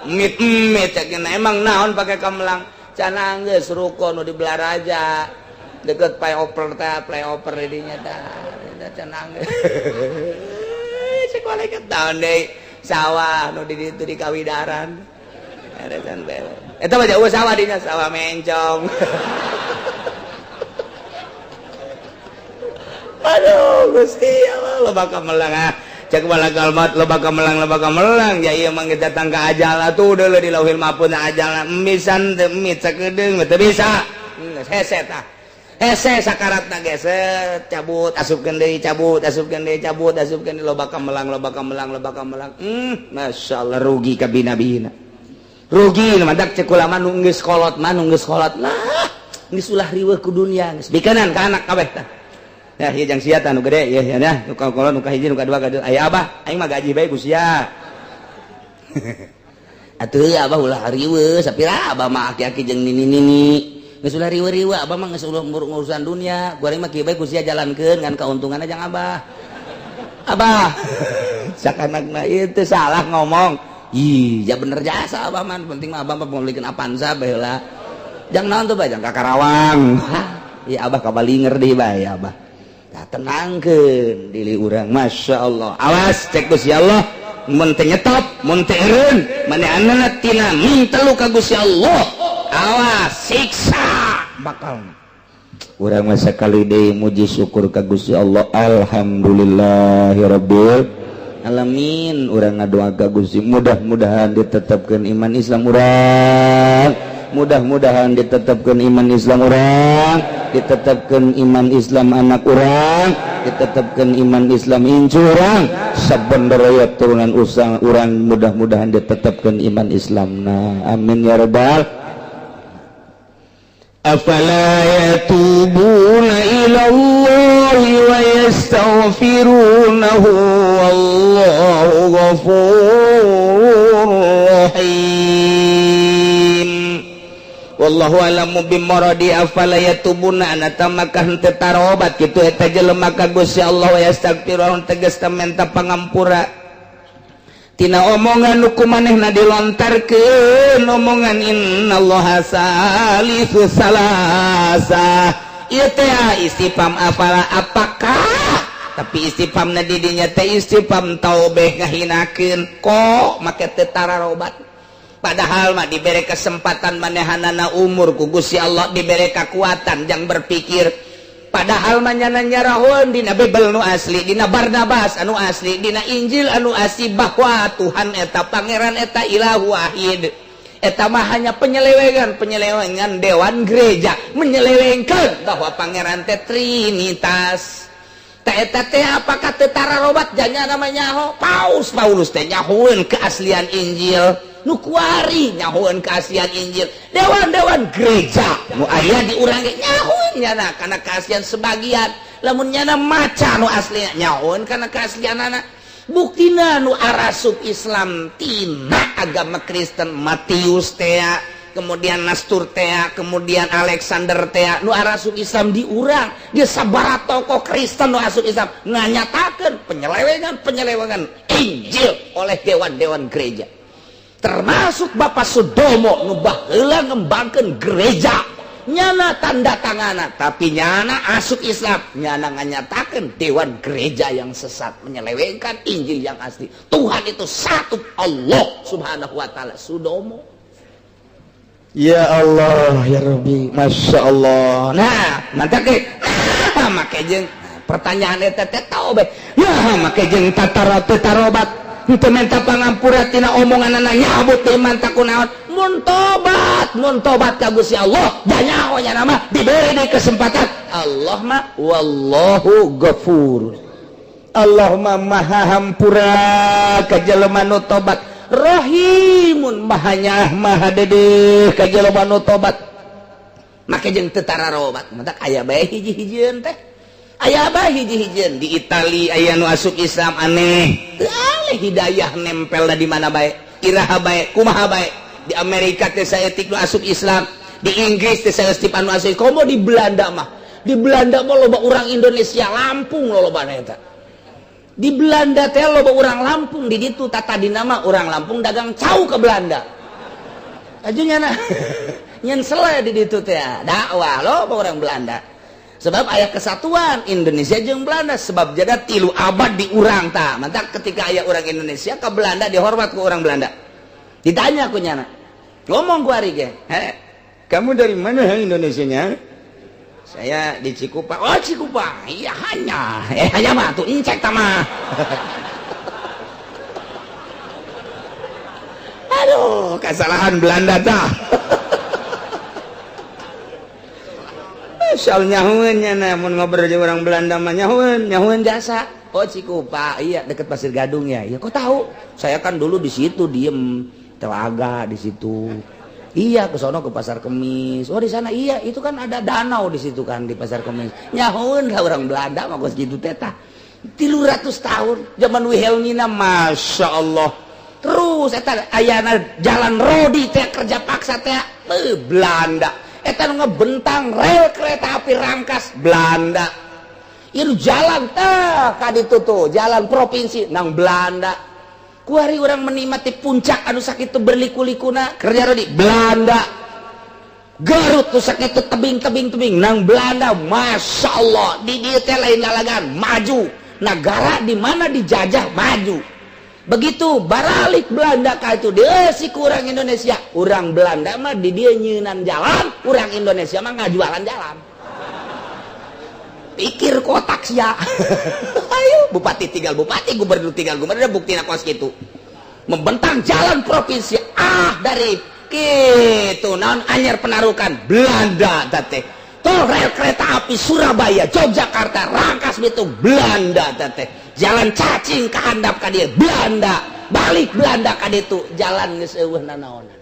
mit emang naon pakai kemelang cenah geus ruko nu di Belaraja deket flyover dinya tah cenah geus cek malaikat taon deui sawah nu di ditu di Kawidaran ada can bel eta mah jauh sawah dinya sawah mencong aduh Gusti Allah lo bakal melang cek malakal maut lo bakal melang ya iya mah datang ke ajal atuh deuleu di lauhil mahfuz ajal misan teu mit sakedeung teu bisa hese tah hese sakaratna geus cabut asupkeun deui cabut asupkeun deui lo bakal melang masyaallah rugi ka bina-bina rugi madak cek ulama nu geus kolot lah geus ulah riweuh ku dunia geus bikanan ka anak kabeh tah ya ieu jang sia tah nu gede ya nu kolot nu kahiji nu kadua aya abah aing mah gaji bae ku sia atuh abah ulah riweuh sapira abah mah aki-aki jeung nini geus ulah riweuh abah mah geus urusan dunia goreng mah kieu bae ku sia jalankeun ngan kauntunganna jang abah sakanakna ieu teh salah ngomong ya bener jasa abah mah penting mah abah mah meulikeun Avanza bae heula jang naon tuh bae jang ka Karawang ieu abah kabalinger deui bae abah tenangkeun diri urang Masya Allah awas cek Gusti Allah mun teu nyetop mun teu eureun manehanna tina mintelu ka Gusti Allah awas siksa bakal urang mah sakali deui muji syukur ka Gusti Allah alhamdulillahirabbil alamin urang ngadoa ka Gusti mudah-mudahan ditetepkeun iman Islam urang mudah-mudahan ditetapkan iman Islam orang, ditetapkan iman Islam anak orang, ditetapkan iman Islam incu orang, sabandaraya turunan usang orang mudah-mudahan ditetapkan iman Islam. Nah, amin ya rabbal. Afala yatubuna ila Allah wa yastaghfirunahu wallahu ghafurur rahim. Wallahu alamu bimoradi afala yatubuna anata maka henteu tarobat kitu eta jelema ka Gusti Allah wa yastaghfiruhu tegas minta pangampura tina omongan nu kumanehna dilontarkeun omongan innallaha salisu salasa ieu teh istifham afala apakah tapi istifhamna di dinya teh istifham taubeh ngahinakeun kok make teu tarobat. Padahal mah diberi kesempatan manehanana umur ku Gusti Allah diberi kekuatan jang berpikir padahal mah nyana nyarahun dina Bible nu asli dina Barnabas anu asli dina Injil anu asli bahwa Tuhan eta pangeran eta ilahu wahid eta mah hanya penyelewengan dewan gereja menyelewengkeun bahwa pangeran teh Trinitas teh eta teh apakah teu tararobat janya namanya Paulus teh nyahoeun keaslian Injil nu kuari nyahoeun keaslian Injil dewan-dewan gereja nu aya di urang ge nyahoeun nyana kana keaslian sebagian lamun nyana maca nu asli nyahoeun kana keaslianana buktina nu arasup Islam tina agama Kristen Matius teh kemudian Nastur teh kemudian Alexander teh nu arasup Islam di urang dia sabaraha tokoh Kristen nu asup Islam nganyatakeun penyelewengan Injil oleh dewan-dewan gereja termasuk Bapak Sudomo nu baheula ngembangkeun gereja nyana tanda tangana tapi nyana asup Islam nyana nganyatakeun dewan gereja yang sesat menyelewengkan Injil yang asli Tuhan itu satu Allah subhanahu wa ta'ala Sudomo ya Allah ya Rabbi Masya Allah nah mantap ke make jeung pertanyaan eta teh taobat ya make jeung tatarobat henteu minta pangampura tina omonganna nyabut teh manta kunaon mun tobat ka Gusti Allah da nyaho nya mah diberi deui kesempatan Allah mah wallahu ghafur Allah mah maha hampura ka jelema nu tobat rahimun maha nyah maha dedeh ka jelema nu tobat make jeung teu tararobat mentak aya bae hiji-hijieun teh aya bae hiji-hijieun di Itali aya nu asup Islam aneh teu aleh hidayah nempel di mana bae iraha bae kumaha bae di Amerika teh saeutik nu asup Islam di Inggris teh saeutik anu asup komo di Belanda mah loba urang Indonesia Lampung loba eta di Belanda teh loba urang Lampung di ditu tata dina mah urang Lampung dagang cau ke Belanda ajunya nah nyen sele di ditu teh dakwah loba urang Belanda sebab aya kesatuan Indonesia jeung Belanda sebab jada 3 abad di urang tah mantap ketika aya urang Indonesia ke Belanda dihormat ku urang Belanda ditanya ku nyana ngomong ku ari ge kamu dari mana Indonesianya saya di Cikupa oh Cikupa iya hanya mah tuh incek tah mah aduh kesalahan Belanda tah soal nyahuan nya mun ngobrol jeung orang Belanda mah nyahuan jasa oh Cikupa iya deket Pasir Gadung ya iya kok tahu saya kan dulu di situ diem telaga di situ iya ke sono ke Pasar Kemis oh di sana iya itu kan ada danau di situ kan di Pasar Kemis nyahuan lah orang Belanda mah kos gitu teh tah 300 tahun zaman Wilhelmina Masya Allah terus eta ayana jalan rodi teh kerja paksa teh Belanda eta nu ngebentang rel kereta api rangkas Belanda ieu jalan teh ka ditu tuh jalan provinsi nang Belanda kuari urang menikmati puncak anu sakitu berliku-likuna kerja di Belanda Garut tuh sakitu tebing nang Belanda Masya Allah di dieu teh lain lalagan maju negara di mana dijajah maju begitu baralik Belanda ka itu dia si kurang Indonesia urang Belanda mah di dia nyeunan jalan urang Indonesia mah ngajualan jalan pikir kotak sia ayo bupati tinggal bupati gubernur tinggal gubernur buktina kos gitu membentang jalan provinsi dari gitu naon anyar penarukan Belanda teh tol rel kereta api Surabaya Yogyakarta Rangkas Bitung Belanda teh jalan cacing ke handap ka dieu Belanda balik Belanda ka ditu jalan geus eueuh nanaonan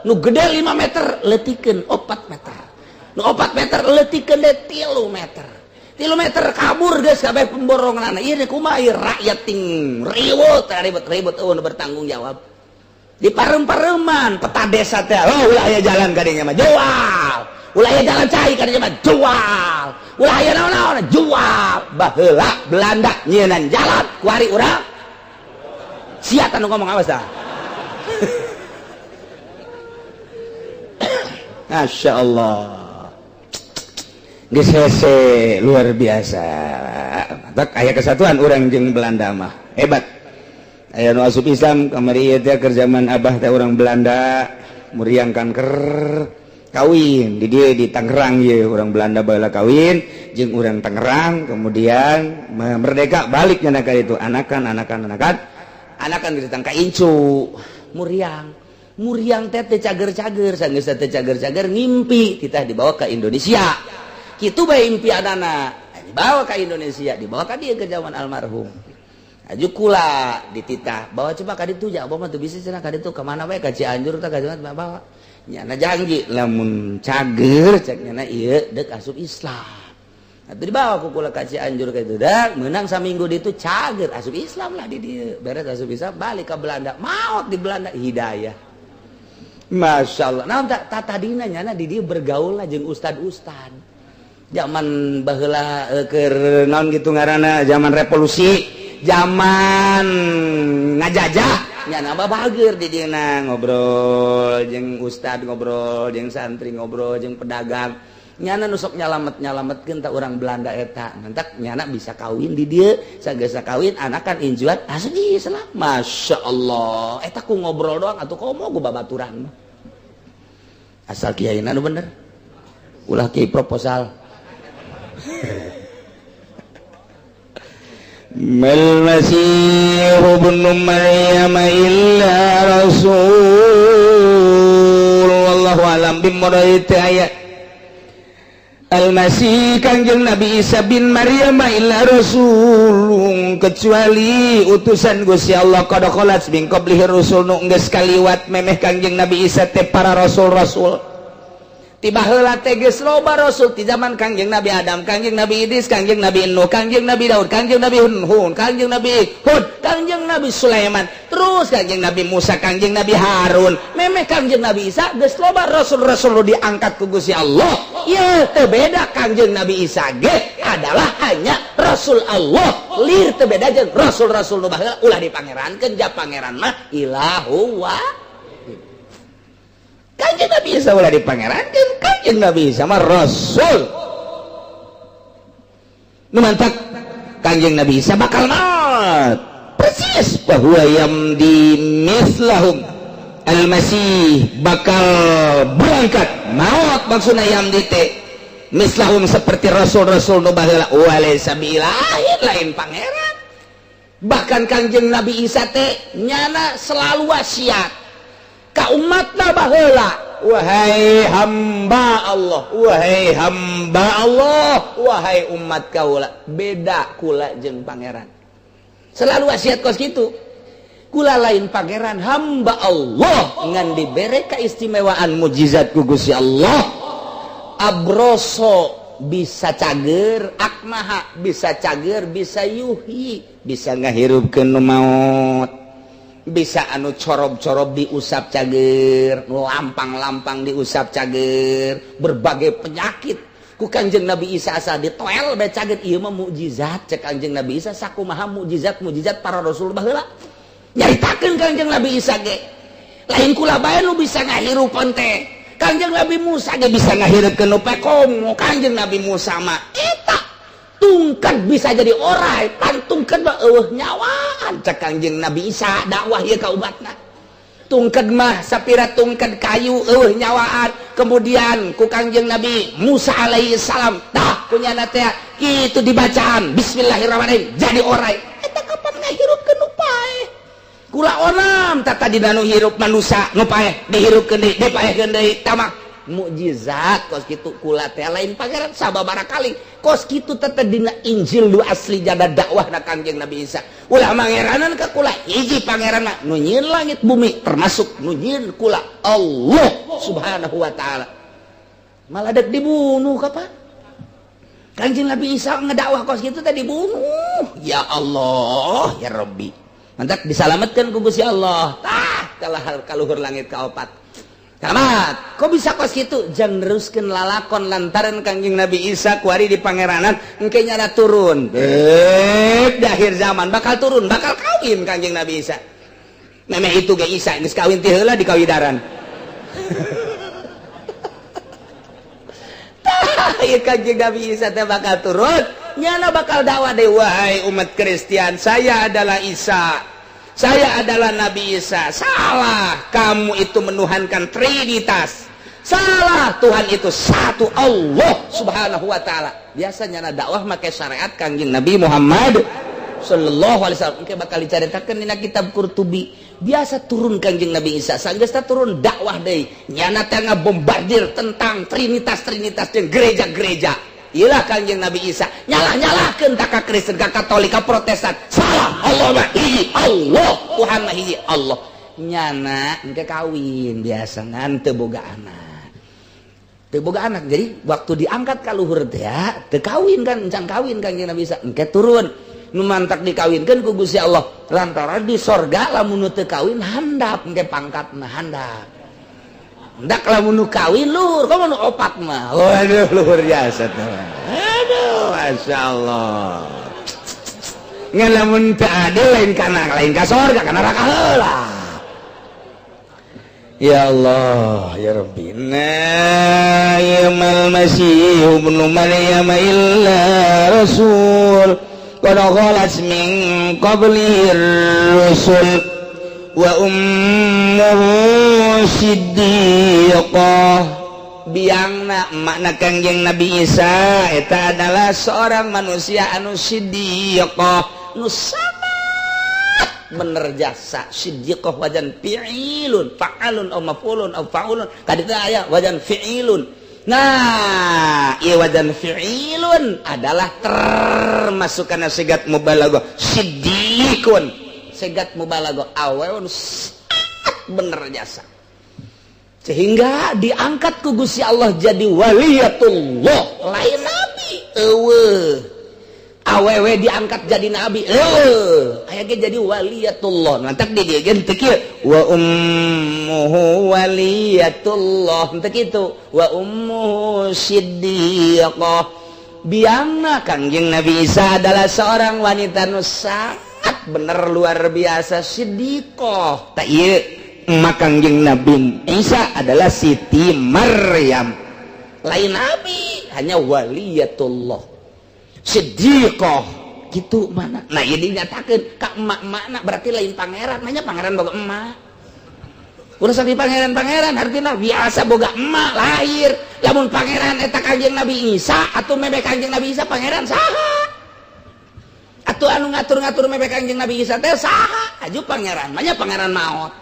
nu gede 5 meter letikeun 4 meter nu 4 meter letikeun deh 3 meter 3 meter kabur geus kabeh pemboronganna ieu kumaha ieu rakyat ting ribut nu bertanggung jawab di parem-pareman peta desa teh ulah aya jalan ka dieu mah jual ulah aya jalan cai ka dieu mah jual ulah aya naon-naon jual baheula Belanda nyeunan jalan ku ari urang sia anu ngomong awas dah Masya Allah geus hese luar biasa tak aya kesatuan urang jeung Belanda mah hebat aya nu asup Islam kamari ieu teh keur zaman Abah teh urang Belanda muriangkan ker kawin di dia di Tangerang ya orang Belanda baheula kawin jeung urang Tangerang kemudian merdeka balik nya ka itu anakan ditang ka incu muriang teh cager-cager sanggeus teh cager-cager ngimpi kita dibawa ke Indonesia kitu bae impianana dibawa ke Indonesia dibawa ka dieu ke zaman almarhum aju kula dititah bawa coba ka ditu ja abah mah teu bisa cenah ka ditu ka mana wae ka Cianjur teh ka bawa nyana janji lamun cager cek nyana ieu deuk asup Islam atuh dibawa ku kula ka Cianjur ka ditu dak meunang saminggu ditu cager asup Islam lah di dieu beres asup Islam balik ka Belanda maot di Belanda hidayah Masya Allah naon tadina nyana di dieu bergaul lah jeung ustad-ustad zaman baheula keur naon gitu ngaranna zaman revolusi zaman ngajajah nyana babager di dina ngobrol jeung ustad ngobrol jeung santri ngobrol jeung pedagang nyana nu sok nyalametkeun ta urang Belanda eta ngantak nyana bisa kawin di dieu sageus kawin anakan injuan asup Islam Masya Allah eta ku ngobrol doang atuh komo ku babaturan asal kiyaina nu bener ulah kiai proposal mal masih ibnu maryam illa rasul wallahu alam bimuraid ayat al masih kangjeng Nabi Isa bin Maryam illa rasul kecuali utusan Gusti Allah qad khalat min qablihi rusul nu geus kaliwat memeh kangjeng Nabi Isa teh para rasul-rasul tiba heula teh geus loba rasul ti zaman kangjeng Nabi Adam, kangjeng Nabi Idris, kangjeng Nabi Nuh, kangjeng Nabi Daud, kangjeng Nabi Hud, kangjeng Nabi Hud, kangjeng Nabi Sulaiman, terus kangjeng Nabi Musa, kangjeng Nabi Harun, memeh kangjeng Nabi Isa geus loba rasul-rasul diangkat ku Gusti Allah. Ieu teu beda kangjeng Nabi Isa ge adalah hanya rasul Allah. Lir teu beda jeung rasul-rasul nu baheula ulah dipangerankeun ja pangeran mah ilahu wa kanjeng Nabi Isa ulah dipangerankeun kanjeng Nabi Isa mah rasul nu mantak kanjeng Nabi Isa bakal maut persis bahwa yamdi mislahum al-masih bakal berangkat maut maksudna yamdi teh mislahum seperti rasul-rasul nu baheula walaysa bilahin lain pangeran bahkan kanjeng Nabi Isa teh nyana selalu wasiat ka umatna baheula wahai hamba Allah wahai hamba Allah wahai umat kaula beda kula jeung pangeran selalu wasiat kos kitu kula lain pangeran hamba Allah ngan dibere keistimewaan mukjizat ku Gusti Allah abroso bisa cager akmaha bisa cager bisa yuhi bisa ngahirupkeun nu maot bisa anu corob-corob diusap cager lampang-lampang diusap cager berbagai penyakit ku kanjeng Nabi Isa asa ditoel bae cager ieu mah mukjizat cek kanjeng Nabi Isa sakumaha mukjizat para rasul baheula nyaritakeun kanjeng Nabi Isa ge lain kula bae nu bisa ngahirupan teh kanjeng Nabi Musa ge bisa ngahirupkeun nu pekom kanjeng Nabi Musa mah eta tungked bisa jadi orai pan tungked mah nyawaan cek Kangjeng Nabi Isa dakwah ieu ka umatna. Tungked mah sapira tungked kayu nyawaan. Kemudian ku Kangjeng Nabi Musa alaihi salam tah kunyana teh kitu dibacaan bismillahirrahmanirrahim jadi orai. Eta kapan ngahirupkeun nu paeh? Kula onam tata dina nu hirup manusia nu paeh dihirupkeun deui dipaehkeun deui tamah mukjizat kos kitu kula teh lain pangeran sababaraha kali kos kitu teh dina Injil nu asli jada dakwahna Kangjeng Nabi Isa. Ulah mangeranan ka kula hiji pangeranna nu nyieun langit bumi termasuk nu nyieun kula Allah Subhanahu wa taala. Malah dek dibunuh kapan? Kangjeng Nabi Isa ngedakwah kos kitu teh dibunuh. Ya Allah, ya Rabbi. Mantap disalametkeun ku Gusti Allah. Tah kaluhur langit kaopat. Tamat. Kok bisa kos kitu? Jang neruskeun lalakon lantaran Kangjeng Nabi Isa kuari di pangeranan engke nyana turun. Di akhir zaman bakal turun, bakal kawin Kangjeng Nabi Isa. Memeh itu ge Isa geus kawin ti heula di kawidaran. Tah ieu Kangjeng Nabi Isa teh bakal turun, nyana bakal dakwah deui wahai umat Kristen, saya adalah Isa. Saya adalah Nabi Isa. Salah, kamu itu menuhankan Trinitas. Salah, Tuhan itu satu Allah Subhanahu wa taala. Biasanya dakwah make syariat Kangjeng Nabi Muhammad sallallahu alaihi wasallam. Engke bakal dicaritakeun dina kitab Qurtubi. Biasa turun Kangjeng Nabi Isa, sanggeusna turun dakwah deui. Nyana teh ngabombardir tentang Trinitas jeung gereja-gereja. Iyalah Kangjeng Nabi Isa nyalah-nyalahkeun ka Kristen, ka Katolik, ka Protestan. Salah, Allah mah hiji Allah, Tuhan mah hiji Allah. Nyana engke kawin biasa ngan teu boga anak. Teu boga anak. Jadi waktu diangkat ka luhur teh ya, teu kawin kan, encan kawin Kangjeng Nabi Isa. Engke turun nu mantak dikawinkeun ku Gusti Allah. Lantaran di sorga lamun teu kawin handap engke pangkatna handap. Ndak lamun nu kawin lur, komo nu opat mah. Waduh luhur biasa teh. Aduh, masyaallah. Ngan lamun teu ade lain ka sorga kana neraka heula. Ya Allah, ya Rabbi. Yamal masih ibnu Maryam illa rasul. Qad khalat min qablihi rusul. Wa ummuhu siddiqah. Biangna makna Kangjeng Nabi Isa eta adalah seorang manusia anu siddiqah, nu sangat bener jasa. Siddiqah wajan fi'ilun, fa'alun aw maf'ulun aw fa'ulun. Kadita aya wajan fi'ilun. Nah, ieu wajan fi'ilun adalah termasuk kana sigat mubalaghah. Siddiqun segat mubalaghah aweun bener jasa sehingga diangkat ku Gusti Allah jadi waliyatullah lain nabi awewe diangkat jadi nabi aya ge jadi waliyatullah nantak di dieu ge teu kieu wa ummuhu waliyatullah teu kitu wa ummuhu siddiqah. Biangna Kangjeng Nabi Isa adalah seorang wanita nu bener luar biasa siddiqah. Tak iya emak Kangjeng Nabi Isa adalah Siti Maryam lain nabi, hanya waliyatullah siddiqah gitu mana. Nah iya dinyatakeun ka emak-emakna berarti lain pangeran, namanya pangeran boga emak. Urusan di pangeran-pangeran artinya biasa boga emak lahir. Lamun pangeran eta Kangjeng Nabi Isa atau mebe Kangjeng Nabi Isa pangeran saha? Atuh anu ngatur-ngatur mebe Kangjeng Nabi Isa teh saha? Aju pangeran, manya pangeran maot.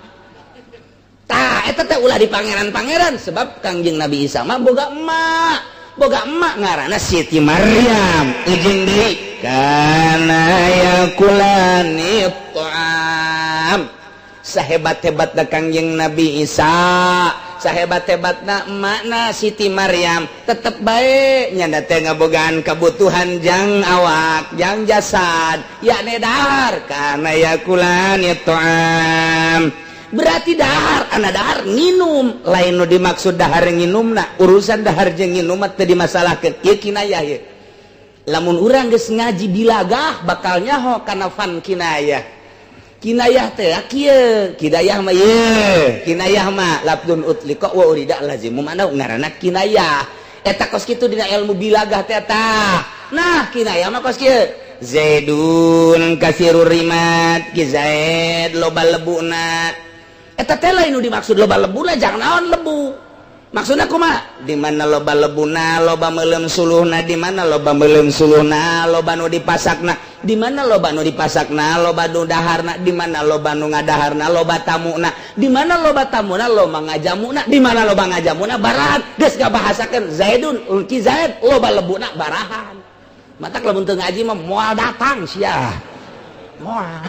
Tah eta teh ulah di pangeran-pangeran sebab Kangjeng Nabi Isa mah boga emak. Boga emak ngaranna Siti Maryam. Ujung deui kana yakulani ta'am. Sahebat-hebatna Kangjeng Nabi Isa, sahebat-hebatna emakna Siti Maryam, tetep bae nyanda teh ngabogaan kebutuhan jang awak, jang jasad, yakni dahar kana yakulan ta'am. Berarti dahar, ana dahar nginum, lain nu dimaksud dahar nginumna, urusan dahar jeung nginum teh dimasalahkeun. Ieu kinayah ye. Lamun urang geus ngaji bilagah bakal nyaho kana fan kinayah. Kinayah teh kieu, kinayah mah ye, kinayah mah labdun utliqa wa urida lazim mana ngaranna kinayah. Eta kos kitu dina ilmu bilagah teh tah nah kinayah mah kos kieu Zaidun kasirur rimat ki Zaid loba lebuna eta teh lain nu dimaksud loba lebuna jangan naon lebu maksudna kumaha di mana loba lebuna loba meuleum suluhna di mana loba meuleum suluhna loba nu dipasakna di mana loba nu dipasakna loba nu daharna di mana loba nu ngadaharna loba tamuna di mana loba tamuna loba ngajamuna di mana loba ngajamuna barahan geus ngabahasakeun Zaidun ulki Zaid loba lebuna barahan matak lamun teu ngaji mah moal datang sia moal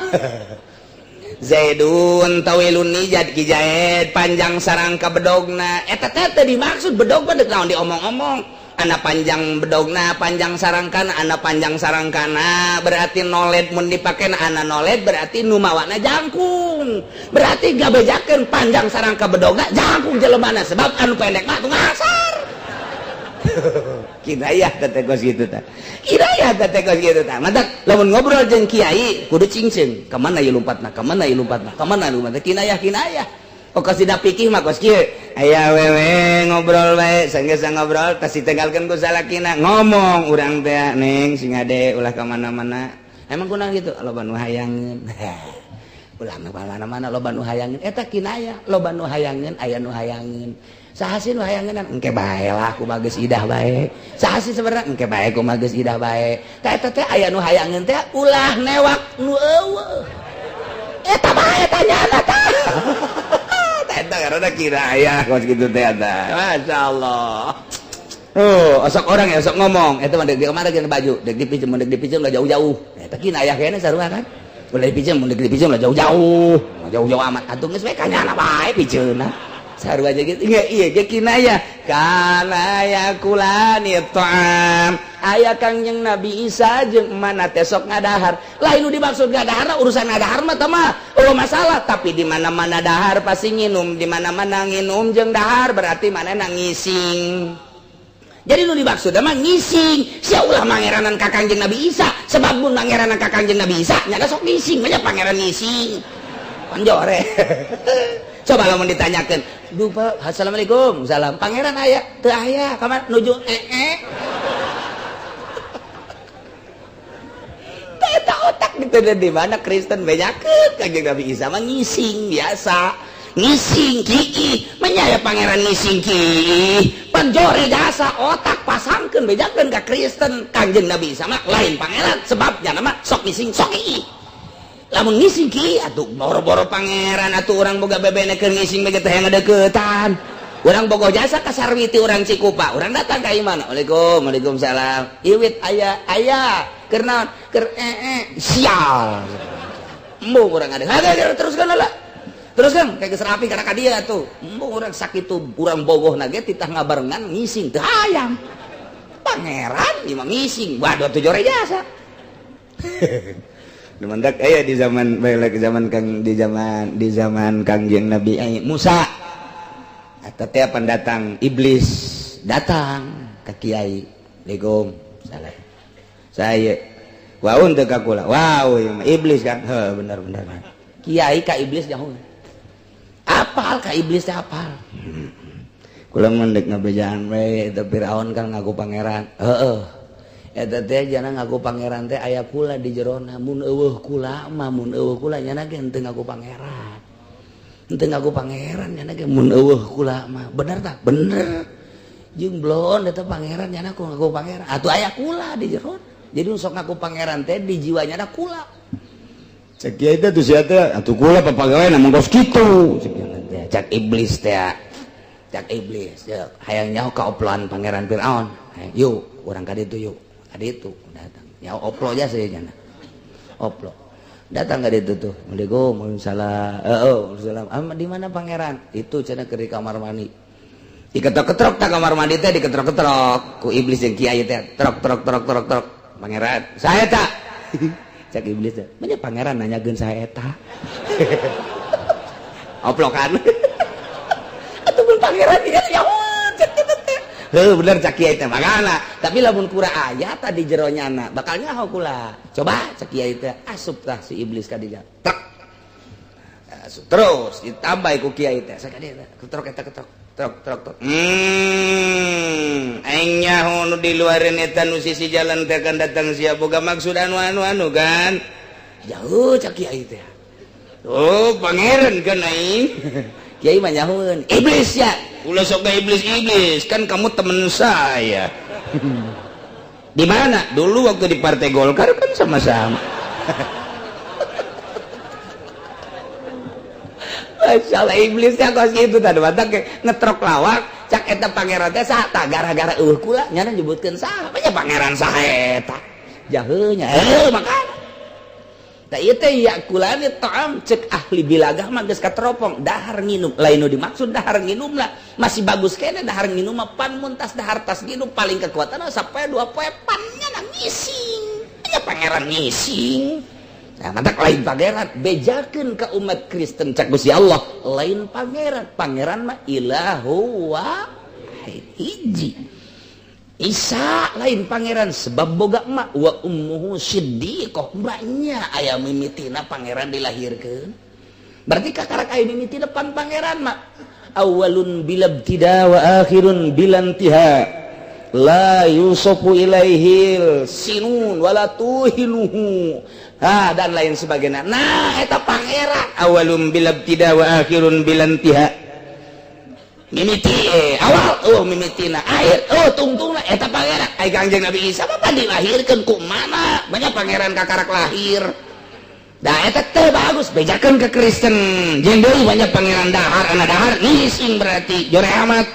Zaidun tawilun nijad ki Zaid panjang sarangka bedogna eta teh teu dimaksud bedog mah deuk naon diomong-omong ana panjang bedogna panjang sarangkana ana panjang sarangkana berarti noled mun dipakena ana noled berarti nu mawana jangkung berarti gabejakeun panjang sarangka bedogna jangkung jelemana sebab anu pendek mah teu ngasar kinayah teh kos kitu tah kinayah teh kos kitu tah matak lamun ngobrol jeung kiai kudu cingceung ka mana ieu lompatna ka mana ieu lompatna ka mana ieu lompatna kinayah kos tidak pikir mah kos kieu aya wewe ngobrol bae sanggeus ngobrol tas ditinggalkeun ku salakina ngomong urang teh neng sing ade ulah ka mana-mana emang kunaon kitu loba nu hayangeun ulah nu mana-mana loba nu hayangeun eta kinayah loba nu hayangeun aya nu hayangeun saha sih nu hayangeun engke bae lah kumaha geus idah bae saha sih sebenarnya engke bae kumaha geus idah bae ta eta teh aya nu hayangeun teh ulah newak nu eueuh eta bae tanyana tah eta karena kinayah kos kitu teh eta masyaallah osok orang ya osok ngomong eta mah deuk di kamar geus baju deuk dipinjem lah jauh-jauh eta kinayah kene sarua kan boleh dipinjem mun deuk dipinjem lah jauh-jauh amat atuh geus we kanyana bae pinjeunna sarua aja gitu iya ge kinayah kana yakulani ta'am aya kangjeng Nabi Isa jeung mana teh sok ngadahar lain nu dimaksud ngadahar urusan ngadahar mah teh mah masalah tapi di mana-mana dahar pasti nginum di mana-mana nginum jeung dahar berarti manehna ngising jadi nu dimaksud mah ngising sia ulah mangeranan ka kangjeng Nabi Isa sebab mun mangeranan ka kangjeng Nabi Isa nya sok ngising nya pangeran ngising panjore coba lamun ditanyakeun duh Pak assalamualaikum salam pangeran aya teu aya kamar nuju eta otak diteudeun di mana Kristen banyakeun kangjeng Nabi Isa mah ngising biasa ngising kiih menyaya pangeran ngising kiih panjori jasa otak pasangkeun bejakeun ka Kristen kangjeng Nabi Isa mah lain pangeran sebabnya nama sok ngising sok kiih lamun ngising kieu atuh boro-boro pangeran atuh urang boga bebenekeun ngising bege teh ngadeukeutan urang bogoh jasa ka sarwiti urang Cikupa urang datang ka imana waalaikumsalam iwit aya keur naon keur sial embung urang ngadeg teruskeun heula teruskeun kayak geus rapi kana ka dieu atuh embung urang sakitu urang bogohna ge titah ngabarengan ngising teu hayang pangeran ieu mah ngising waduh atuh jore jasa Demendak aya di zaman bae zaman Kang di zaman Kangjeng Nabi Musa. Eta teh pendatang iblis datang ka kiai. Assalamualaikum. Salam. Saya waun teu ka kula. Wow, iblis kan. Heuh bener. Kiai ka iblis jauh. Apal ka iblis teh apal. Kula mendek ngabejaan we teu Firaun kan ngaku pangeran. Heeh. Eta teh jana ngaku pangeran teh aya kula di jerona mun eueuh kula mah mun eueuh kula nyana ge henteu ngaku pangeran henteu ngaku pangeran nyana ge mun eueuh kula mah bener tah bener jeung blon eta pangeran nyana ku ngaku pangeran atuh aya kula di jerona jadi sok ngaku pangeran teh di jiwa nyana kula cek kieu teh tuh sia teh atuh kula papagawe namun kos kitu cek iblis teh cek iblis hayang nyaho ka oploan pangeran Firaun yuk urang ka ditu yuk itu datang ya oplo aja saya jana oplo datang ke itu tuh Waalaikumsalam di mana pangeran itu cenah ke di kamar mandi diketrok-ketrok tak kamar mandi teh diketrok-ketrok ku iblis yang kiai teh trok pangeran saya tak cak iblis teh mana pangeran nanyakeun saya eta oplo kan atuh mun pangeran ieu ya bener cak kiai teh makana tapi lamun kura aya tadi jero nyana bakal nyaho kula coba cak kiai teh asup tah si iblis ka dinya tek asup terus ditambah ku kiai teh sakade ketrok eta ketrok trok aing nyaho nu di luareun eta nu sisi jalan teh kan datang sia boga maksud anu kan jauh cak kiai teh oh pangeran kan aing kiai mah nyahoeun iblis ya ulah sok iblis kan kamu teman saya di mana dulu waktu di Partai Golkar kan sama-sama masalah iblisnya kos gitu tadi mata ngetrok lawak cak eta pangeran teh sata gara-gara kula nyana nyebutkeun saha nya pangeran saha eta jaheunya makana da ieu teh yakulani ta'am cek ahli bilagah mah geus kateropong dahar nginum lain nu dimaksud dahar nginum lah masih bagus kene dahar nginum mah pan muntas dahar tas nginum paling kekuatan sampai 2 poe pannya nang ngising nya pangeran ngising. Nah, mata lain pangeran bejakeun ka umat Kristen cak Gusti Allah lain pangeran mah ilahu wahid hiji Isa lain pangeran sebab boga emak wa ummuhu siddiqah mbaknya aya mimitina pangeran dilahirkeun berarti kakarak aya mimitina pangeran mah awalun bilabtida wa akhirun bilantiha la yusofu ilaihil sinun wala tuhinuhu dan lain sebagainya. Nah eta pangeran awalum bilabtida wa akhirun bilantiha mimiti awal mimitina akhir tungtungna eta pangeran ai Kangjeng Nabi Isa apa dilahirkeun ku mana banyak pangeran kakarak lahir da eta teh bagus bejakeun ke Kristen jeung deui banyak pangeran dahar ana dahar ngising berarti jore amat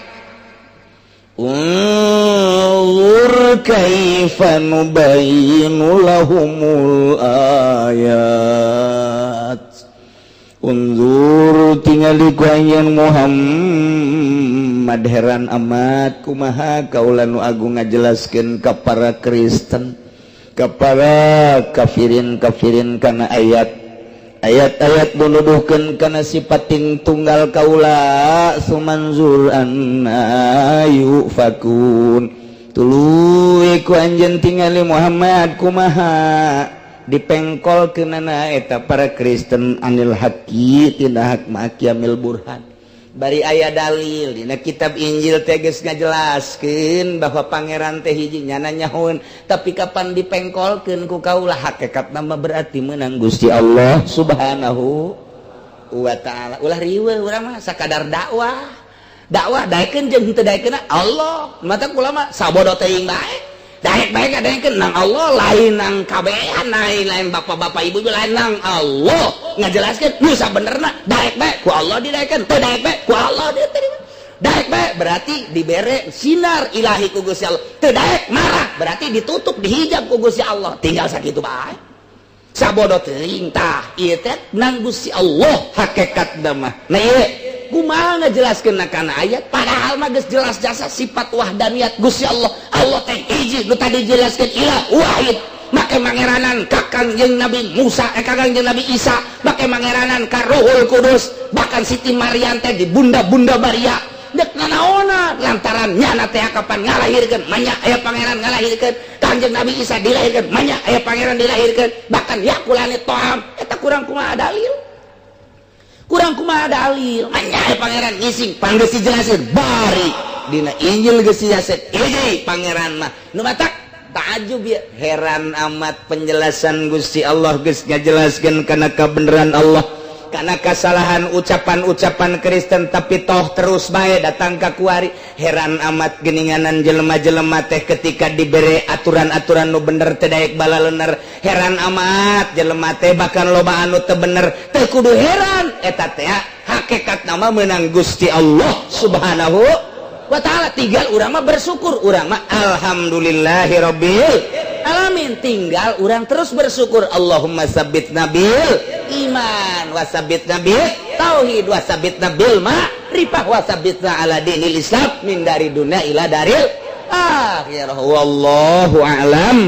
Unzur kaifa nubayyinu lahumul ayat Unzur tingali ku anjeun Muhammad heran amat kumaha kaula nu agung ngajelaskeun ka para Kristen ka para kafirin kana ayat-ayat menuduhkan kana sipating tunggal kaula sumanzur anna yufakun tuluy ku anjeun tingali Muhammad kumaha dipengkolkeunana eta para Kristen anil haqi tina hak makiamil burhan bari aya dalil dina kitab Injil teh geus ngajelaskeun bahwa pangeran teh hiji nyana nyahoeun tapi kapan dipengkolkeun ku kaula hakikatna mah berarti meunang Gusti Allah Subhanahu wa taala ulah riweuh urang mah sakadar dakwah daekeun jeung henteu daekeunna Allah mata kula mah sabodo teuing bae daek bae daekeun nang Allah lain nang kabehan lain bapak-bapak ibu lain nang Allah ngajelaskeun nu sabenerna daek bae ku Allah didaekeun teu daek bae ku Allah diterima daek bae berarti dibere sinar ilahi ku Gusti Allah teu daek marah berarti ditutup dihijab ku Gusti Allah tinggal sakitu bae sabodo teuing tah ieu teh nang Gusti Allah hakikatna mah nah ieu kumaha ngajelaskeun kana ayat padahal mah geus jelas jasa sifat wahdaniyat Gusti Allah Allah teh hiji nu tadi jelaskeun ilah wahid make mangeranan ka Kangjeng Nabi Musa Kangjeng Nabi Isa make mangeranan ka Ruhul Kudus bahkan Siti Maryam teh di bunda-bunda Maria dek nanaona lantaran nyana teh kapan ngalahirkeun manya aya pangeran ngalahirkeun Kangjeng Nabi Isa dilahirkeun manya aya pangeran dilahirkeun bahkan yakulani toam eta kurang kumaha dalil manya pangeran ngising panggeus dijelaseun bari dina Injil geus dijelaseun hiji pangeran mah nu matak takjub ya heran amat penjelasan Gusti Allah geus ngajelaskeun kana kabeneran Allah kana kesalahan ucapan-ucapan Kristen tapi toh terus bae datang ka kuari heran amat geuninganan jelema-jelema teh ketika dibere aturan-aturan nu bener teh daek balalener heran amat jelema teh bahkan loba anu teu bener teu kudu heran eta teh hakikat nama meunang Gusti Allah Subhanahu wa taala tinggal urang mah bersyukur urang mah alhamdulillahirabbil alamin tinggal urang terus bersyukur Allahumma sabbitna bil iman wa sabbitna bil tauhid wa sabbitna bil ma'rifah wa sabbitna ala dinil islam min dari dunya ila daril akhirah wallahu a'lam.